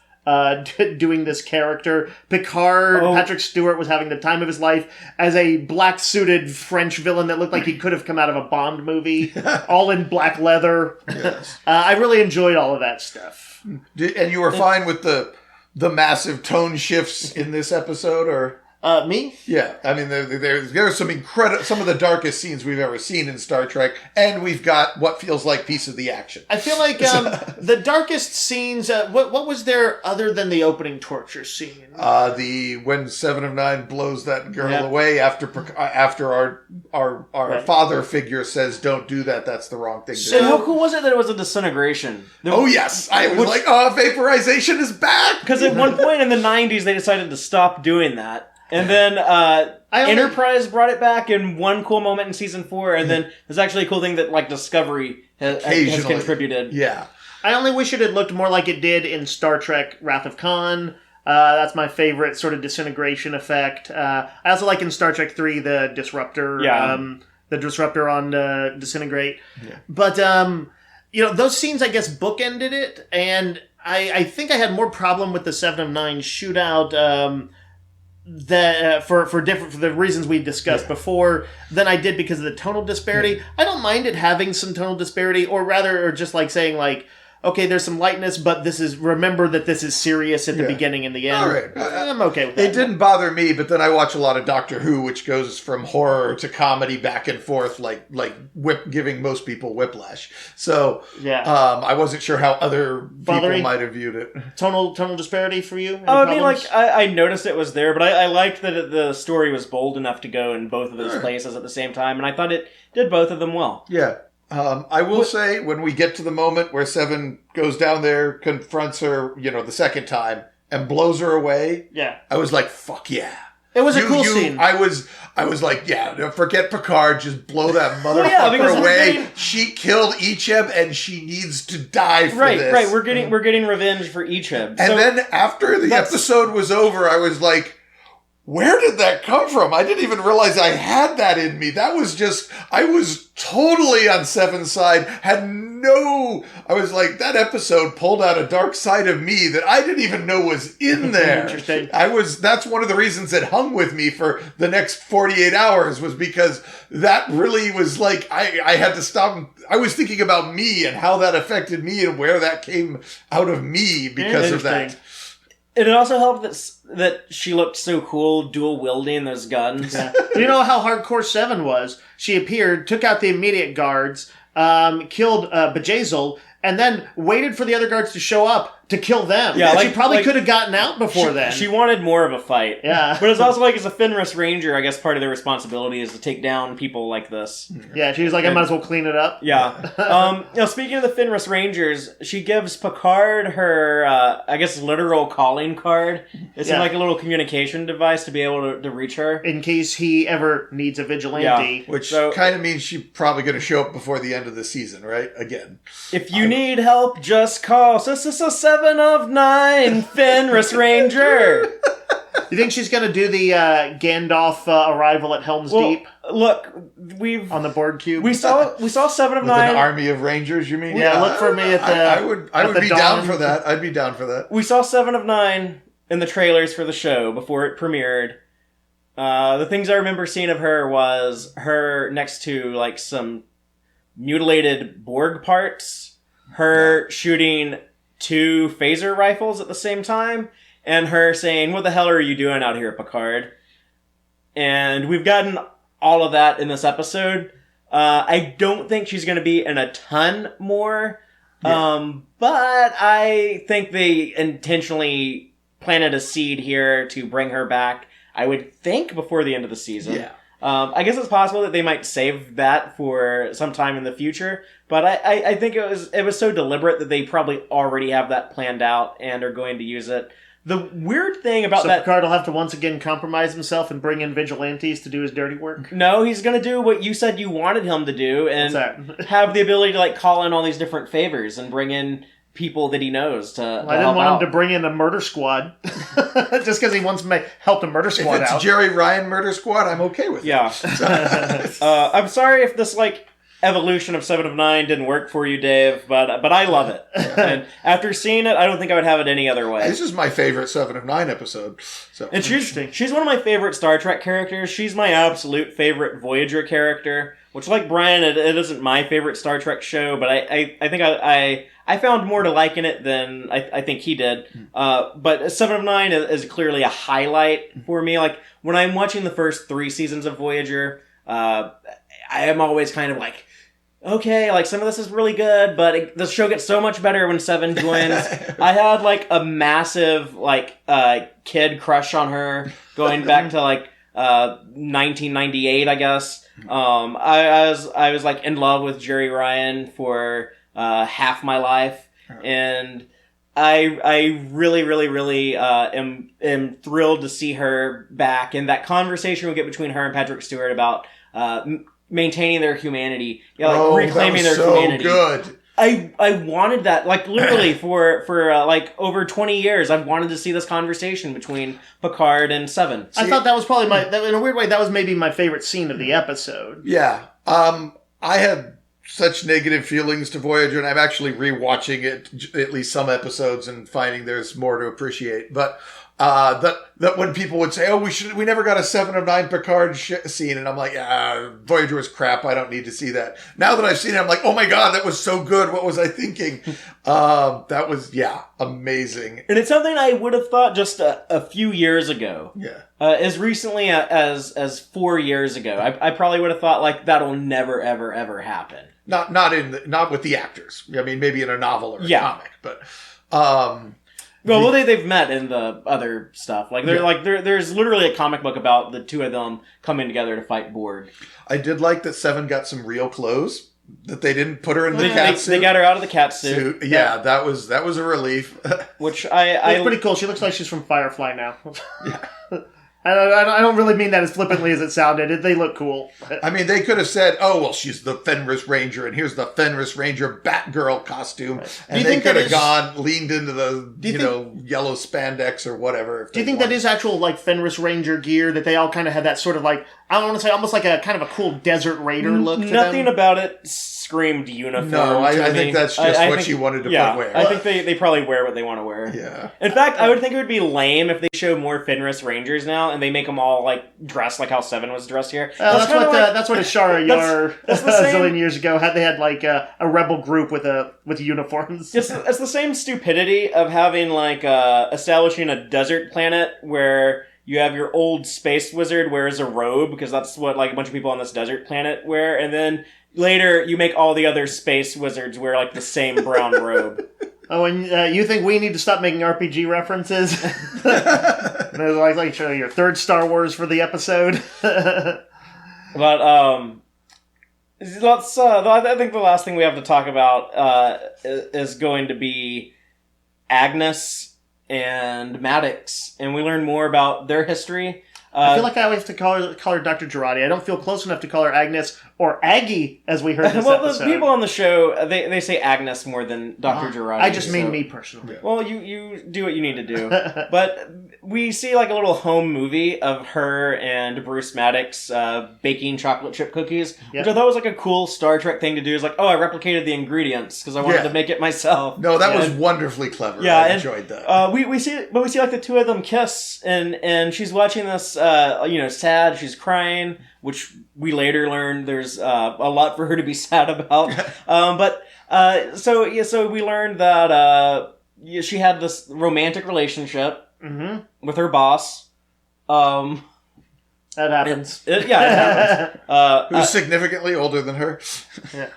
doing this character. Patrick Stewart was having the time of his life as a black-suited French villain that looked like he could have come out of a Bond movie, all in black leather. Yes. I really enjoyed all of that stuff. And you were fine with the massive tone shifts in this episode, or... Me? Yeah, I mean, there's some some of the darkest scenes we've ever seen in Star Trek, and we've got what feels like piece of the action. I feel like the darkest scenes. What was there other than the opening torture scene? When Seven of Nine blows that girl away after our father figure says, "Don't do that. That's the wrong thing to do." And how cool was it that it was a disintegration? Oh yes, I was like, "Oh, vaporization is back!" Because at one point in the '90s, they decided to stop doing that. And then Enterprise brought it back in one cool moment in season 4, and then there's actually a cool thing that Discovery has contributed. Yeah, I only wish it had looked more like it did in Star Trek: Wrath of Khan. That's my favorite sort of disintegration effect. I also like in Star Trek 3 the disruptor. The disruptor on disintegrate. Yeah. But those scenes I guess bookended it, and I think I had more problem with the 7 of 9 shootout. For the reasons we discussed before than I did because of the tonal disparity. Yeah. I don't mind it having some tonal disparity, or just like saying like, okay, there's some lightness, but remember that this is serious at the beginning and the end. All right. I'm okay with that. It didn't bother me, but then I watch a lot of Doctor Who, which goes from horror to comedy back and forth, like giving most people whiplash. So I wasn't sure how other people might have viewed it. Tonal disparity for you? I mean, I noticed it was there, but I liked that the story was bold enough to go in both of those places at the same time, and I thought it did both of them well. Yeah. I will say, when we get to the moment where Seven goes down there, confronts her, the second time, and blows her away, I was like, fuck yeah. It was a cool scene. I was like, forget Picard, just blow that motherfucker away. She killed Icheb, and she needs to die for this. Right, we're getting revenge for Icheb. And then after the episode was over, I was like, where did that come from? I didn't even realize I had that in me. That was I was totally on Seven's side. I was like, that episode pulled out a dark side of me that I didn't even know was in there. Interesting. That's one of the reasons it hung with me for the next 48 hours was because that really was like, I had to stop. I was thinking about me and how that affected me and where that came out of me because of that. And it also helped that she looked so cool dual wielding those guns. Yeah. You know how hardcore Seven was? She appeared, took out the immediate guards, killed Bajazil, and then waited for the other guards to show up to kill them. Yeah, she probably could have gotten out before then. She wanted more of a fight. Yeah. But it's also as a Fenris Ranger, I guess part of their responsibility is to take down people like this. Yeah, she was like, I might as well clean it up. Yeah. Speaking of the Fenris Rangers, she gives Picard her, literal calling card. It's like a little communication device to be able to reach her. In case he ever needs a vigilante. Yeah. Which kind of means she's probably going to show up before the end of the season, right? Again. If you need help, just call. So 7 of 9 Fenris Ranger. You think she's going to do the Gandalf arrival at Helm's Deep? Look, on the board cube. We saw 7 of 9. With an army of Rangers, you mean? Yeah, look for me at the. I would be down for that. I'd be down for that. We saw 7 of 9 in the trailers for the show before it premiered. The things I remember seeing of her was her next to some mutilated Borg parts, her shooting 2 phaser rifles at the same time, and her saying, "What the hell are you doing out here, Picard?" And we've gotten all of that in this episode. I don't think she's going to be in a ton more, but I think they intentionally planted a seed here to bring her back, I would think, before the end of the season. Yeah. I guess it's possible that they might save that for some time in the future, but I think it was so deliberate that they probably already have that planned out and are going to use it. The weird thing about that... So Picard will have to once again compromise himself and bring in vigilantes to do his dirty work? No, he's going to do what you said you wanted him to do and have the ability to call in all these different favors and bring in people that he knows to I didn't want him to bring in a murder squad just because he wants to help the murder squad out. If it's Jerry Ryan murder squad, I'm okay with it. I'm sorry if this evolution of 7 of 9 didn't work for you, Dave, but I love it. And after seeing it, I don't think I would have it any other way. This is my favorite 7 of 9 episode. So. And she's one of my favorite Star Trek characters. She's my absolute favorite Voyager character. which, like Brian, it isn't my favorite Star Trek show, but I think I found more to like in it than I think he did. But 7 of 9 is clearly a highlight for me. Like, when I'm watching the first 3 seasons of Voyager, I am always kind of like, okay, like, some of this is really good, but the show gets so much better when 7 joins. I had, like, a massive, like, kid crush on her going back to, like, 1998, I guess. I was like in love with Jerry Ryan for half my life, and I really, really, really am thrilled to see her back. And that conversation we get between her and Patrick Stewart about maintaining their humanity, reclaiming their humanity. Good. I wanted that, like, literally for like over 20 years. I've wanted to see this conversation between Picard and 7. I thought that was probably in a weird way, that was maybe my favorite scene of the episode. Yeah. I had such negative feelings to Voyager, and I'm actually rewatching it, at least some episodes, and finding there's more to appreciate. But that when people would say, "Oh, we never got a 7 of 9 Picard scene," and I'm like, Voyager was crap. I don't need to see that. Now that I've seen it, I'm like, oh my god, that was so good. What was I thinking? That was amazing. And it's something I would have thought just a few years ago. Yeah. As recently as 4 years ago, I probably would have thought, like, that'll never ever ever happen. Not with the actors. I mean, maybe in a novel or a comic, but. Well, they've met in the other stuff. Like, there's literally a comic book about the two of them coming together to fight Borg. I did like that 7 got some real clothes. That they didn't put her in the cat suit. They got her out of the cat suit. Yeah, that was a relief. Which it's pretty cool. She looks like she's from Firefly now. Yeah. I don't really mean that as flippantly as it sounded. They look cool. I mean, they could have said, "Oh, well, she's the Fenris Ranger, and here's the Fenris Ranger Batgirl costume," and they could have leaned into the yellow spandex or whatever. Do you think that is actual, like, Fenris Ranger gear, that they all kind of had that sort of, like, I don't want to say, almost like a kind of a cool Desert Raider look to them? Nothing about it screamed uniform. No, I think that's just what she wanted to wear. I think they probably wear what they want to wear. Yeah. In fact, I would think it would be lame if they show more Fenris Rangers now and they make them all, like, dressed like how 7 was dressed here. That's what Ashara Yar a zillion years ago had. They had, like, a rebel group with uniforms. It's the same stupidity of having, like, establishing a desert planet where you have your old space wizard wears a robe, because that's what, like, a bunch of people on this desert planet wear, and then later you make all the other space wizards wear, like, the same brown robe. Oh, and you think we need to stop making RPG references? like show your third Star Wars for the episode. But let's. I think the last thing we have to talk about is going to be Agnes and Maddox, and we learn more about their history. I feel like I always have to call her Dr. Girardi. I don't feel close enough to call her Agnes or Aggie, as we heard this episode. The people on the show, they say Agnes more than Dr. Girardi. I just mean me personally. Well, you do what you need to do. But we see, like, a little home movie of her and Bruce Maddox baking chocolate chip cookies, which I thought was, like, a cool Star Trek thing to do. It's like, I replicated the ingredients because I wanted to make it myself. No, that was wonderfully clever. Yeah, I enjoyed that. We see like the two of them kiss, and she's watching this, sad. She's crying, which we later learn there's a lot for her to be sad about. So we learned that she had this romantic relationship with her boss. That happens. It happens. Who's significantly older than her. Yeah.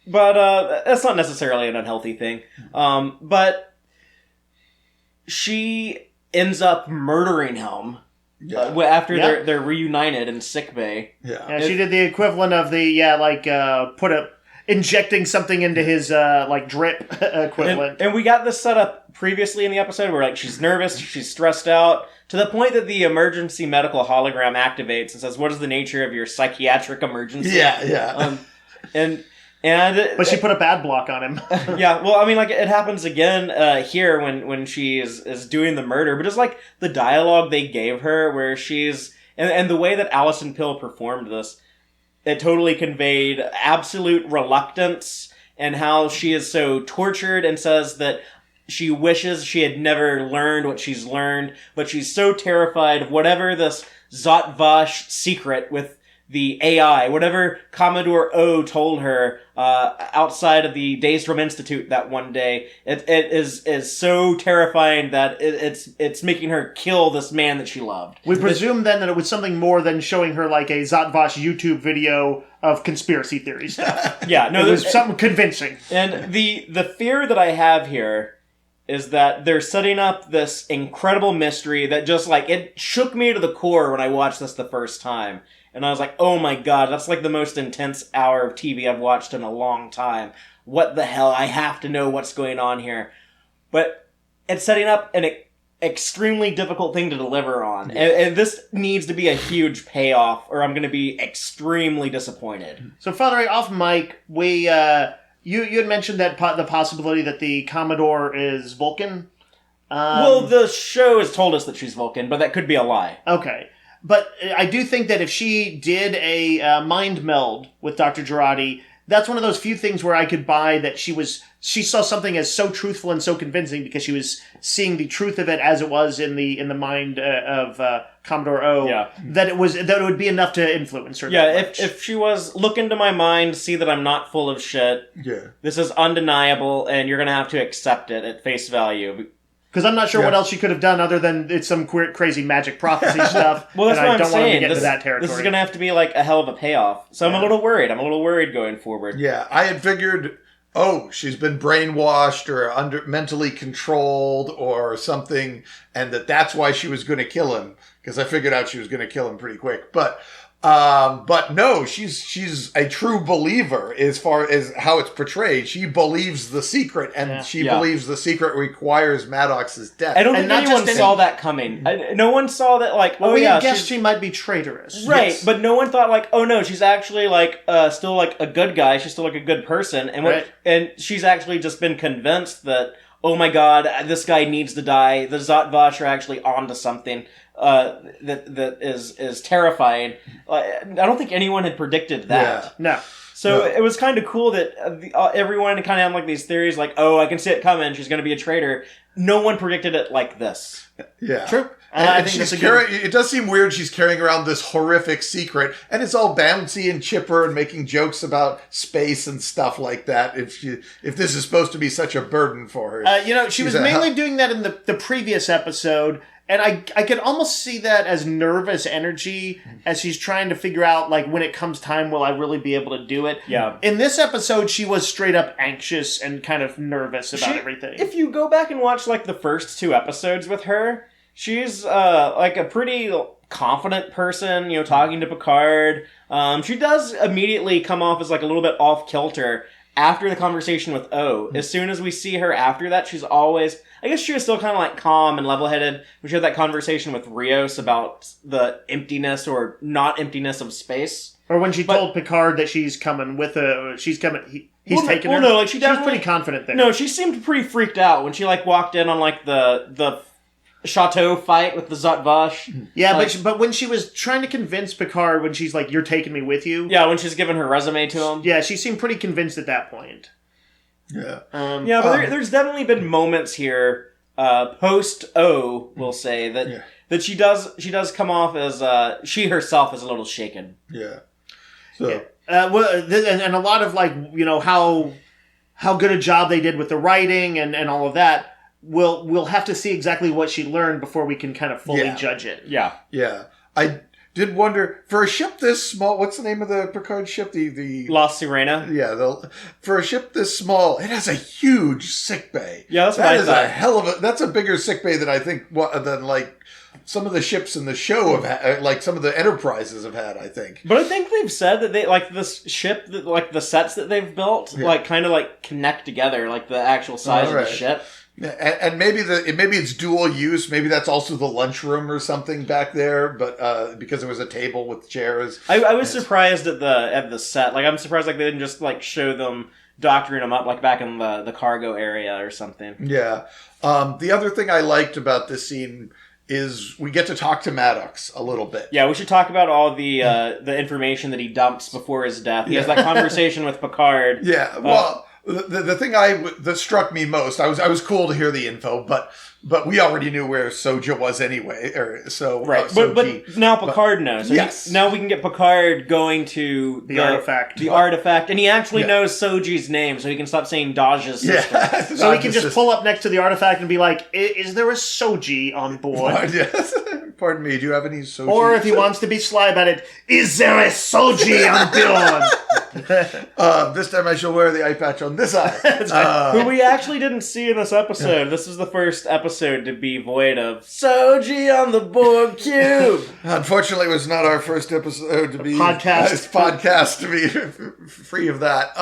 But that's not necessarily an unhealthy thing. But she ends up murdering him. After they're reunited in sickbay. Yeah, she did the equivalent of the injecting something into his drip equivalent. And we got this set up previously in the episode where, like, she's nervous, she's stressed out, to the point that the emergency medical hologram activates and says, "What is the nature of your psychiatric emergency?" Yeah. But she put a bad block on him. Yeah, well, I mean, like, it happens again here when she is doing the murder, but it's like the dialogue they gave her where she's... And the way that Alison Pill performed this, it totally conveyed absolute reluctance and how she is so tortured and says that she wishes she had never learned what she's learned, but she's so terrified of whatever this Zot Vash secret with the AI, whatever Commodore O told her outside of the Daystrom Institute that one day, it is so terrifying that it's making her kill this man that she loved. We presume then that it was something more than showing her like a Zotvash YouTube video of conspiracy theory stuff. Yeah, no, it was something convincing. And the fear that I have here is that they're setting up this incredible mystery that just like, it shook me to the core when I watched this the first time. And I was like, oh my god, that's like the most intense hour of TV I've watched in a long time. What the hell? I have to know what's going on here. But it's setting up an extremely difficult thing to deliver on. Yeah. And this needs to be a huge payoff, or I'm going to be extremely disappointed. So, Fatheree, off mic, we you had mentioned that the possibility that the Commodore is Vulcan. Well, the show has told us that she's Vulcan, but that could be a lie. Okay. But I do think that if she did a mind meld with Dr. Girardi, that's one of those few things where I could buy that she saw something as so truthful and so convincing because she was seeing the truth of it as it was in the mind of Commodore O. Yeah. That it would be enough to influence her. Yeah, if she was, look into my mind, see that I'm not full of shit. Yeah. This is undeniable, and you're gonna have to accept it at face value. Because I'm not sure what else she could have done other than it's some crazy magic prophecy stuff. Well, that's and what I I'm don't want saying. to get into that territory. This is going to have to be like a hell of a payoff. So I'm a little worried. I'm a little worried going forward. Yeah, I had figured, she's been brainwashed or mentally controlled or something, and that's why she was going to kill him. Because I figured out she was going to kill him pretty quick. But no, she's a true believer as far as how it's portrayed. She believes the secret, and she believes the secret requires Maddox's death. I don't think anyone saw that coming. No one saw that, like, we guessed she might be traitorous. Right, yes. But no one thought, like, oh no, she's actually, like, still, like, a good guy. She's still, like, a good person. And and she's actually just been convinced that, oh my god, this guy needs to die. The Zotvash are actually onto something. That is terrifying. I don't think anyone had predicted that. Yeah. No. So it was kind of cool that everyone kind of had like these theories, like, oh, I can see it coming. She's going to be a traitor. No one predicted it like this. Yeah. True. I think it does seem weird she's carrying around this horrific secret, and it's all bouncy and chipper and making jokes about space and stuff like that, if this is supposed to be such a burden for her. She was mainly doing that in the previous episode, and I could almost see that as nervous energy as she's trying to figure out, like, when it comes time, will I really be able to do it? Yeah. In this episode, she was straight up anxious and kind of nervous about everything. If you go back and watch, like, the first 2 episodes with her, she's, like, a pretty confident person, talking to Picard. She does immediately come off as, like, a little bit off-kilter after the conversation with O. As soon as we see her after that, she's always... I guess she was still kind of, like, calm and level-headed. We had that conversation with Rios about the emptiness or not emptiness of space. Or when she told Picard that she's coming with he's taking her. Well, no, like, she was pretty confident there. No, she seemed pretty freaked out when she, like, walked in on, like, the chateau fight with the Zotvash. Yeah, like, but when she was trying to convince Picard, when she's like, you're taking me with you. Yeah, when she's giving her resume to him. Yeah, she seemed pretty convinced at that point. Yeah. But there's definitely been moments here, post O, we'll say, that she does come off as, she herself is a little shaken. Yeah. So. And a lot of, like, how good a job they did with the writing and all of that. We'll have to see exactly what she learned before we can kind of fully judge it. Yeah. Yeah. I did wonder, for a ship this small, what's the name of the Picard ship? The La Sirena? Yeah, for a ship this small, it has a huge sickbay. Yeah, that's what I thought. That is a hell of that's a bigger sickbay than I think, than like some of the ships in the show have had, like some of the Enterprises have had, I think. But I think they've said that they, like, this ship, like, the sets that they've built, like, kind of, like, connect together, like, the actual size of the ship. Yeah, and maybe it's dual use. Maybe that's also the lunchroom or something back there. But because there was a table with chairs, I was surprised at the set. Like, I'm surprised, like, they didn't just, like, show them doctoring them up, like, back in the cargo area or something. Yeah. The other thing I liked about this scene is we get to talk to Maddox a little bit. Yeah, we should talk about all the information that he dumps before his death. He has that conversation with Picard. Yeah. Well. the thing that struck me most, I was cool to hear the info, but we already knew where Soja was anyway, or so right. But now Picard knows. So yes. Now we can get Picard going to the artifact. The artifact, and he actually knows Soji's name, so he can stop saying Daj's sister. Yeah. So he can just pull up next to the artifact and be like, "Is there a Soji on board?" Yes. Pardon me. Do you have any Soji? Or if he wants to be sly about it, "Is there a Soji on board?" This time I shall wear the eye patch on this eye. Who we actually didn't see in this episode. This is the first episode to be void of Soji on the Borg cube. Unfortunately, it was not our first episode to be podcast to be free of that.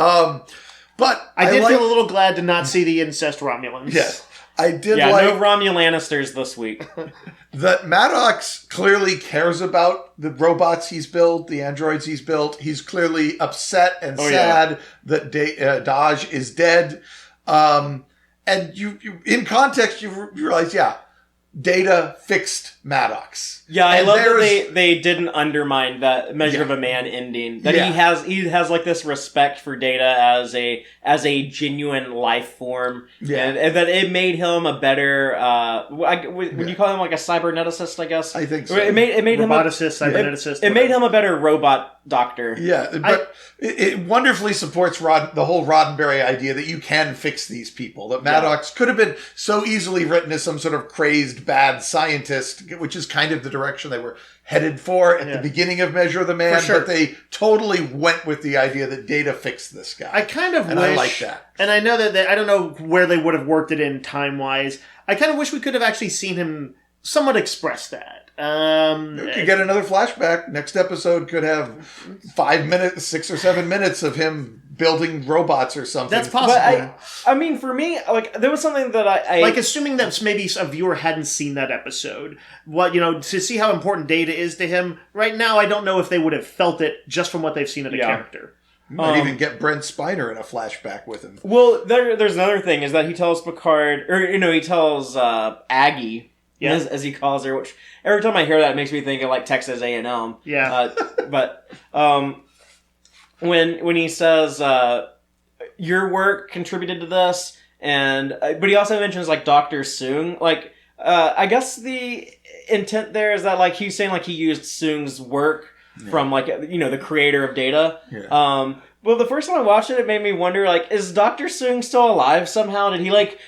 But I did feel a little glad to not see the incest Romulans. Yes. I did no Romulanisters this week. That Maddox clearly cares about the robots he's built, the androids he's built. He's clearly upset and sad that Daj is dead. And you in context, you realize, Data fixed Maddox. Yeah, I love that they didn't undermine that Measure of a Man ending. That he has like this respect for Data as a genuine life form. Yeah. And that it made him a better would you call him like a cyberneticist, I guess? I think so. It made him roboticist, cyberneticist. It made him a better robot doctor. Yeah, but it wonderfully supports the whole Roddenberry idea that you can fix these people. That Maddox could have been so easily written as some sort of crazed bad scientist, which is kind of the direction they were headed for at the beginning of Measure of the Man, but they totally went with the idea that Data fixed this guy. I kind of wish, I like that. And I know that I don't know where they would have worked it in time-wise. I kind of wish we could have actually seen him somewhat express that. You could get another flashback. Next episode could have 5 minutes, 6 or 7 minutes of him building robots or something. That's possible. But I mean, for me, like, there was something that I like, assuming that maybe a viewer hadn't seen that episode, to see how important Data is to him. Right now, I don't know if they would have felt it just from what they've seen of the character. You might even get Brent Spiner in a flashback with him. Well, there's another thing, is that he tells Picard, or, he tells Aggie, as he calls her, which every time I hear that, it makes me think of, like, Texas A&M. Yeah. But when he says, your work contributed to this, but he also mentions, like, Dr. Soong, like, I guess the intent there is that, like, he's saying, like, he used Soong's work from, like, the creator of Data. Yeah. Well, the first time I watched it made me wonder, like, is Dr. Soong still alive somehow? Did he, like,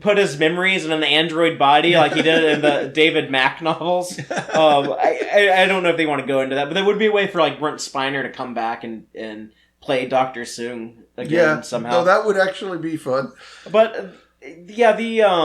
put his memories in an android body like he did in the David Mack novels? I don't know if they want to go into that, but there would be a way for, like, Brent Spiner to come back and play Dr. Soong again somehow. No, that would actually be fun. But the idea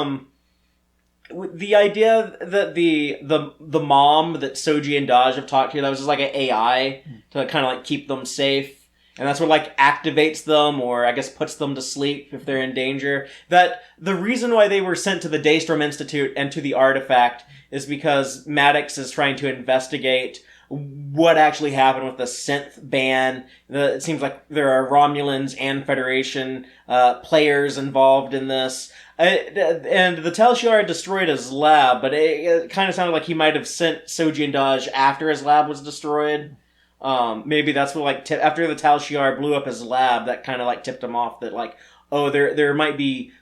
that the mom that Soji and Daj have talked to, that was just like an AI to kind of like keep them safe. And that's what, like, activates them, or I guess puts them to sleep if they're in danger. That the reason why they were sent to the Daystrom Institute and to the artifact is because Maddox is trying to investigate what actually happened with the synth ban. It seems like there are Romulans and Federation players involved in this. And the Tal Shiar destroyed his lab, but it kind of sounded like he might have sent Soji and Daj after his lab was destroyed. Maybe that's what, like, after the Tal Shiar blew up his lab, that kind of, like, tipped him off that, like, oh, there might be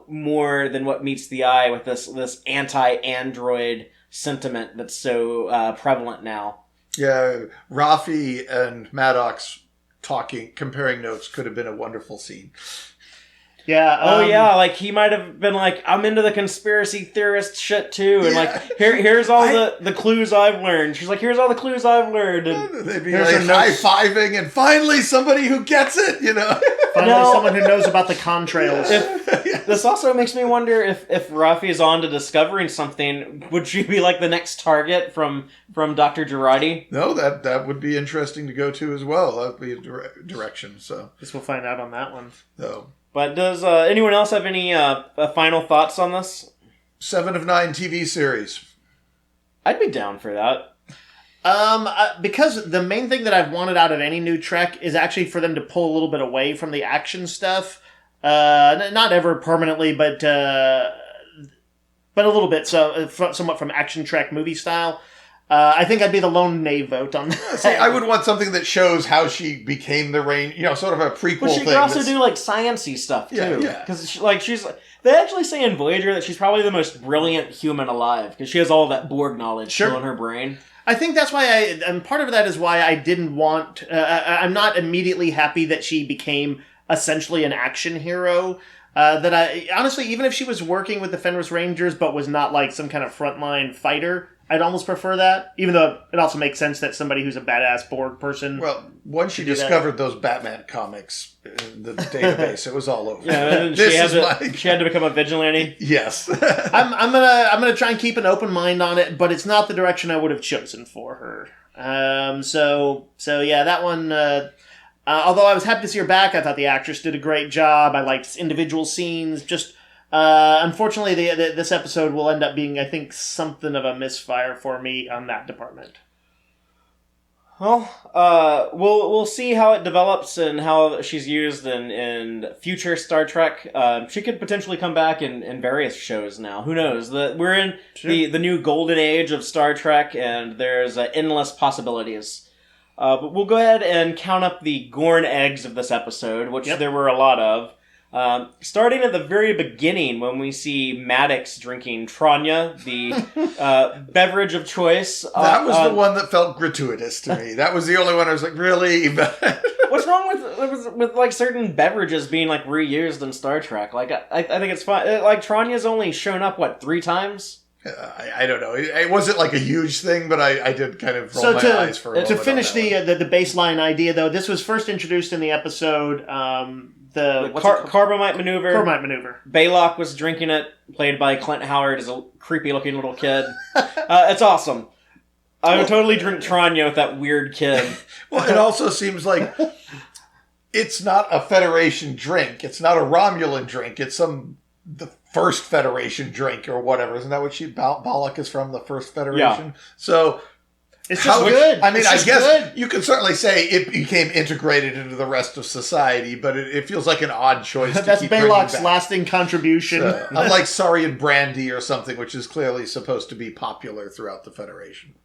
more than what meets the eye with this anti-android sentiment that's so prevalent now. Yeah, Rafi and Maddox comparing notes could have been a wonderful scene. Yeah. Like, he might have been like, I'm into the conspiracy theorist shit too, and like, here's all the clues I've learned. She's like, here's all the clues I've learned. And they'd be like high-fiving, and finally somebody who gets it, Finally someone who knows about the contrails. This also makes me wonder if Rafi is on to discovering something, would she be like the next target from Dr. Girardi? No, that would be interesting to go to as well. That would be a direction, so. Guess we'll find out on that one. So. But does anyone else have any final thoughts on this? 7 of 9 TV series. I'd be down for that. Because the main thing that I've wanted out of any new Trek is actually for them to pull a little bit away from the action stuff. Not ever permanently, but a little bit. So somewhat from action Trek movie style. I think I'd be the lone nay vote on that. See, I would want something that shows how she became the Ranger, sort of a prequel But she thing. could also do, like, science-y stuff, too. Yeah. Because, she's... They actually say in Voyager that she's probably the most brilliant human alive, because she has all that Borg knowledge still in her brain. I think that's why and part of that is why I didn't want, I'm not immediately happy that she became essentially an action hero. That I, honestly, even if she was working with the Fenris Rangers, but was not like some kind of frontline fighter, I'd almost prefer that, even though it also makes sense that somebody who's a badass Borg person... Well, once she discovered those Batman comics in the database, it was all over. Yeah, she had to become a vigilante. Yes. I'm gonna try and keep an open mind on it, but it's not the direction I would have chosen for her. So yeah, that one... although I was happy to see her back, I thought the actress did a great job. I liked individual scenes, just... unfortunately, this episode will end up being, I think, something of a misfire for me on that department. Well, we'll see how it develops and how she's used in future Star Trek. She could potentially come back in various shows now. Who knows? We're in the new golden age of Star Trek, and there's endless possibilities. But we'll go ahead and count up the Gorn eggs of this episode, which there were a lot of. Starting at the very beginning when we see Maddox drinking Tranya, the beverage of choice. That was the one that felt gratuitous to me. That was the only one I was like, really? What's wrong with like certain beverages being like reused in Star Trek? Like I think it's fine. Like Tranya's only shown up 3 times? I don't know. It wasn't like a huge thing, but I did kind of roll my eyes for a moment. To finish the baseline idea, though, this was first introduced in the episode... The Carbomite maneuver. Carbomite maneuver. Baylock was drinking it, played by Clint Howard as a creepy-looking little kid. It's awesome. I would totally drink Tranya with that weird kid. Well, it also seems like it's not a Federation drink. It's not a Romulan drink. It's the first Federation drink or whatever. Isn't that what Balak is from, the first Federation? Yeah. So... It's just good. I mean, I guess you could certainly say it became integrated into the rest of society, but it feels like an odd choice to That's keep Baylock's back. lasting contribution. Unlike Saurian brandy or something, which is clearly supposed to be popular throughout the Federation.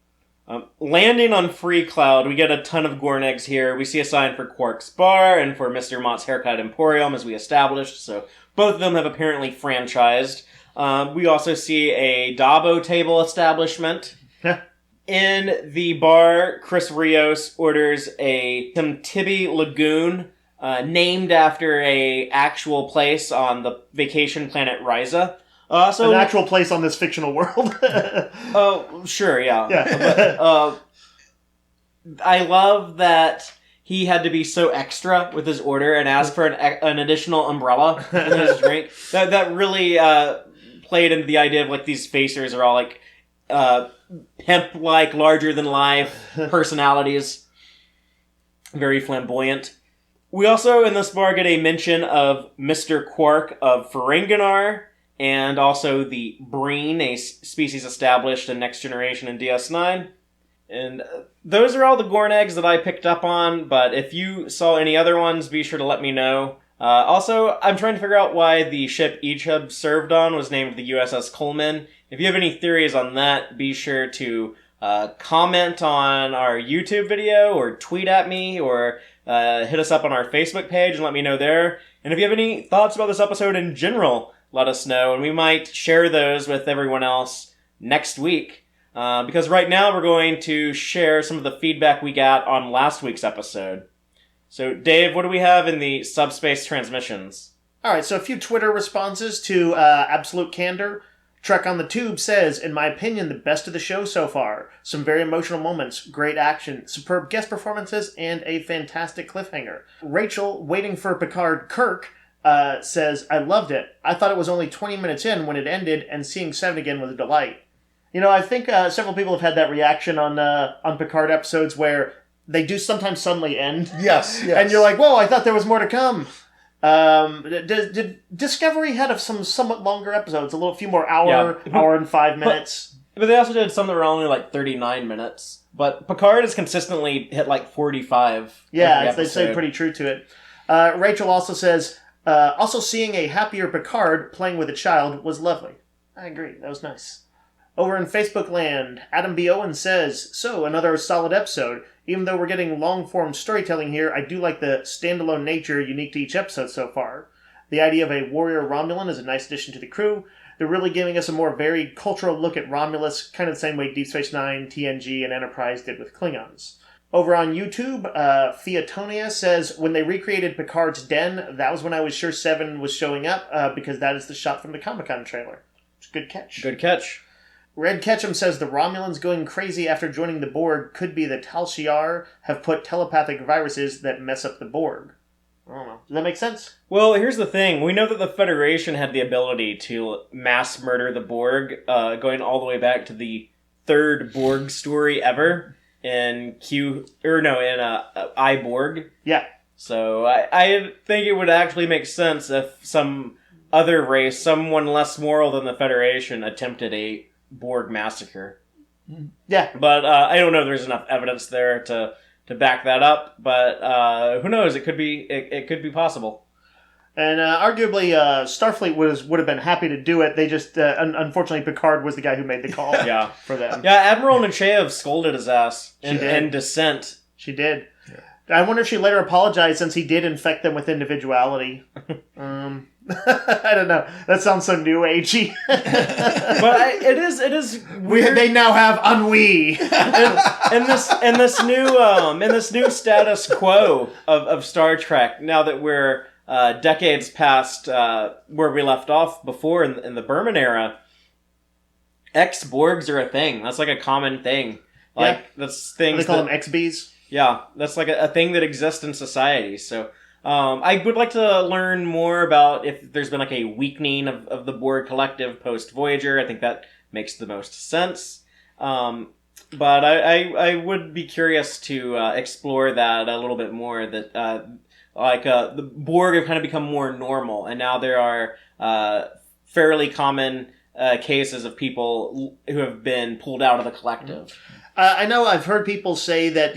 Landing on Freecloud, we get a ton of Gorn eggs here. We see a sign for Quark's Bar and for Mr. Mott's Haircut Emporium, as we established, so both of them have apparently franchised. We also see a Dabo table establishment. In the bar, Chris Rios orders a Timtibi Lagoon, named after a actual place on the vacation planet Risa. An actual place on this fictional world. Oh, sure, yeah. But, I love that he had to be so extra with his order and ask for an additional umbrella in his drink. That really played into the idea of like these facers are all like pimp-like, larger-than-life personalities. Very flamboyant. We also, in this bar, get a mention of Mr. Quark of Ferenginar, and also the Breen, a species established in Next Generation and DS9. And those are all the Gorn eggs that I picked up on, but if you saw any other ones, be sure to let me know. Also, I'm trying to figure out why the ship Ichab served on was named the USS Coleman. If you have any theories on that, be sure to comment on our YouTube video or tweet at me or hit us up on our Facebook page and let me know there. And if you have any thoughts about this episode in general, let us know, and we might share those with everyone else next week. Because right now we're going to share some of the feedback we got on last week's episode. So, Dave, what do we have in the subspace transmissions? All right, so a few Twitter responses to Absolute Candor. Trek on the Tube says, in my opinion, the best of the show so far. Some very emotional moments, great action, superb guest performances, and a fantastic cliffhanger. Rachel, waiting for Picard Kirk, says, I loved it. I thought it was only 20 minutes in when it ended, and seeing 7 again was a delight. You know, I think several people have had that reaction on Picard episodes where they do sometimes suddenly end. Yes. And you're like, whoa, I thought there was more to come. Did Discovery had some somewhat longer episodes, a few more hour and 5 minutes. But they also did some that were only like 39 minutes. But Picard has consistently hit like 45. Yeah, they say pretty true to it. Rachel also says, also seeing a happier Picard playing with a child was lovely. I agree. That was nice. Over in Facebook land, Adam B. Owen says, so, another solid episode. Even though we're getting long-form storytelling here, I do like the standalone nature unique to each episode so far. The idea of a warrior Romulan is a nice addition to the crew. They're really giving us a more varied cultural look at Romulus, kind of the same way Deep Space Nine, TNG, and Enterprise did with Klingons. Over on YouTube, Theotonia says, when they recreated Picard's den, that was when I was sure Seven was showing up, because that is the shot from the Comic-Con trailer. It's a good catch. Good catch. Red Ketchum says the Romulans going crazy after joining the Borg could be that Tal Shiar have put telepathic viruses that mess up the Borg. I don't know. Does that make sense? Well, here's the thing. We know that the Federation had the ability to mass murder the Borg, going all the way back to the third Borg story ever in iBorg. Yeah. So I think it would actually make sense if some other race, someone less moral than the Federation, attempted a Borg massacre. Yeah. But I don't know if there's enough evidence there to back that up. But who knows? It could be possible. And arguably, Starfleet would have been happy to do it. They just, unfortunately, Picard was the guy who made the call. Yeah. For them. Yeah, Admiral Nechayev scolded his ass in Dissent. She did. Yeah. I wonder if she later apologized since he did infect them with individuality. I don't know. That sounds so new agey. But it is weird. They now have ennui. in this new status quo of Star Trek, now that we're decades past where we left off before in the Berman era, ex-Borgs are a thing. That's like a common thing. Like, that's things they call them ex-Bs? Yeah, that's like a thing that exists in society. So I would like to learn more about if there's been like a weakening of the Borg collective post-Voyager. I think that makes the most sense. But I would be curious to explore that a little bit more. That the Borg have kind of become more normal, and now there are fairly common cases of people who have been pulled out of the collective. I know I've heard people say that,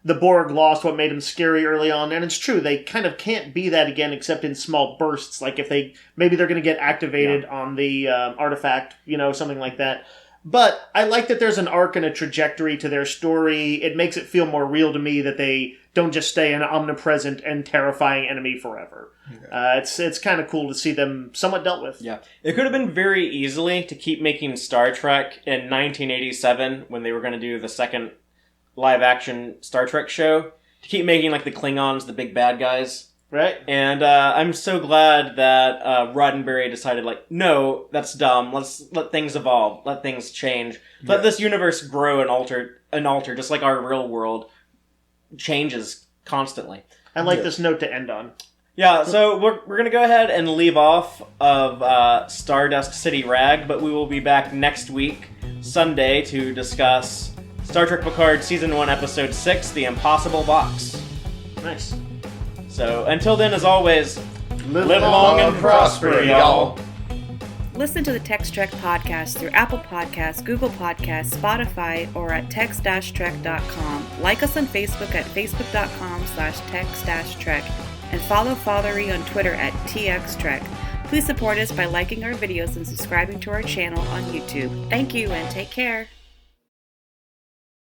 the Borg lost what made them scary early on, and it's true. They kind of can't be that again except in small bursts, like if maybe they're going to get activated on the artifact, something like that. But I like that there's an arc and a trajectory to their story. It makes it feel more real to me that they don't just stay an omnipresent and terrifying enemy forever. Yeah. It's kind of cool to see them somewhat dealt with. Yeah. It could have been very easily to keep making Star Trek in 1987 when they were going to do the second live-action Star Trek show, to keep making like the Klingons the big bad guys. Right. And I'm so glad that Roddenberry decided, no, that's dumb. Let's let things evolve. Let things change. Let this universe grow and alter, just like our real world changes constantly. I like this note to end on. Yeah, so we're going to go ahead and leave off of Stardust City Rag, but we will be back next week, Sunday, to discuss Star Trek Picard Season 1, Episode 6, The Impossible Box. Nice. So, until then, as always, live long and prosper, y'all. Listen to the Tex-Trek podcast through Apple Podcasts, Google Podcasts, Spotify, or at tex-trek.com. Like us on Facebook at facebook.com/tex-trek, and follow Fatheree on Twitter at TXTrek. Please support us by liking our videos and subscribing to our channel on YouTube. Thank you, and take care.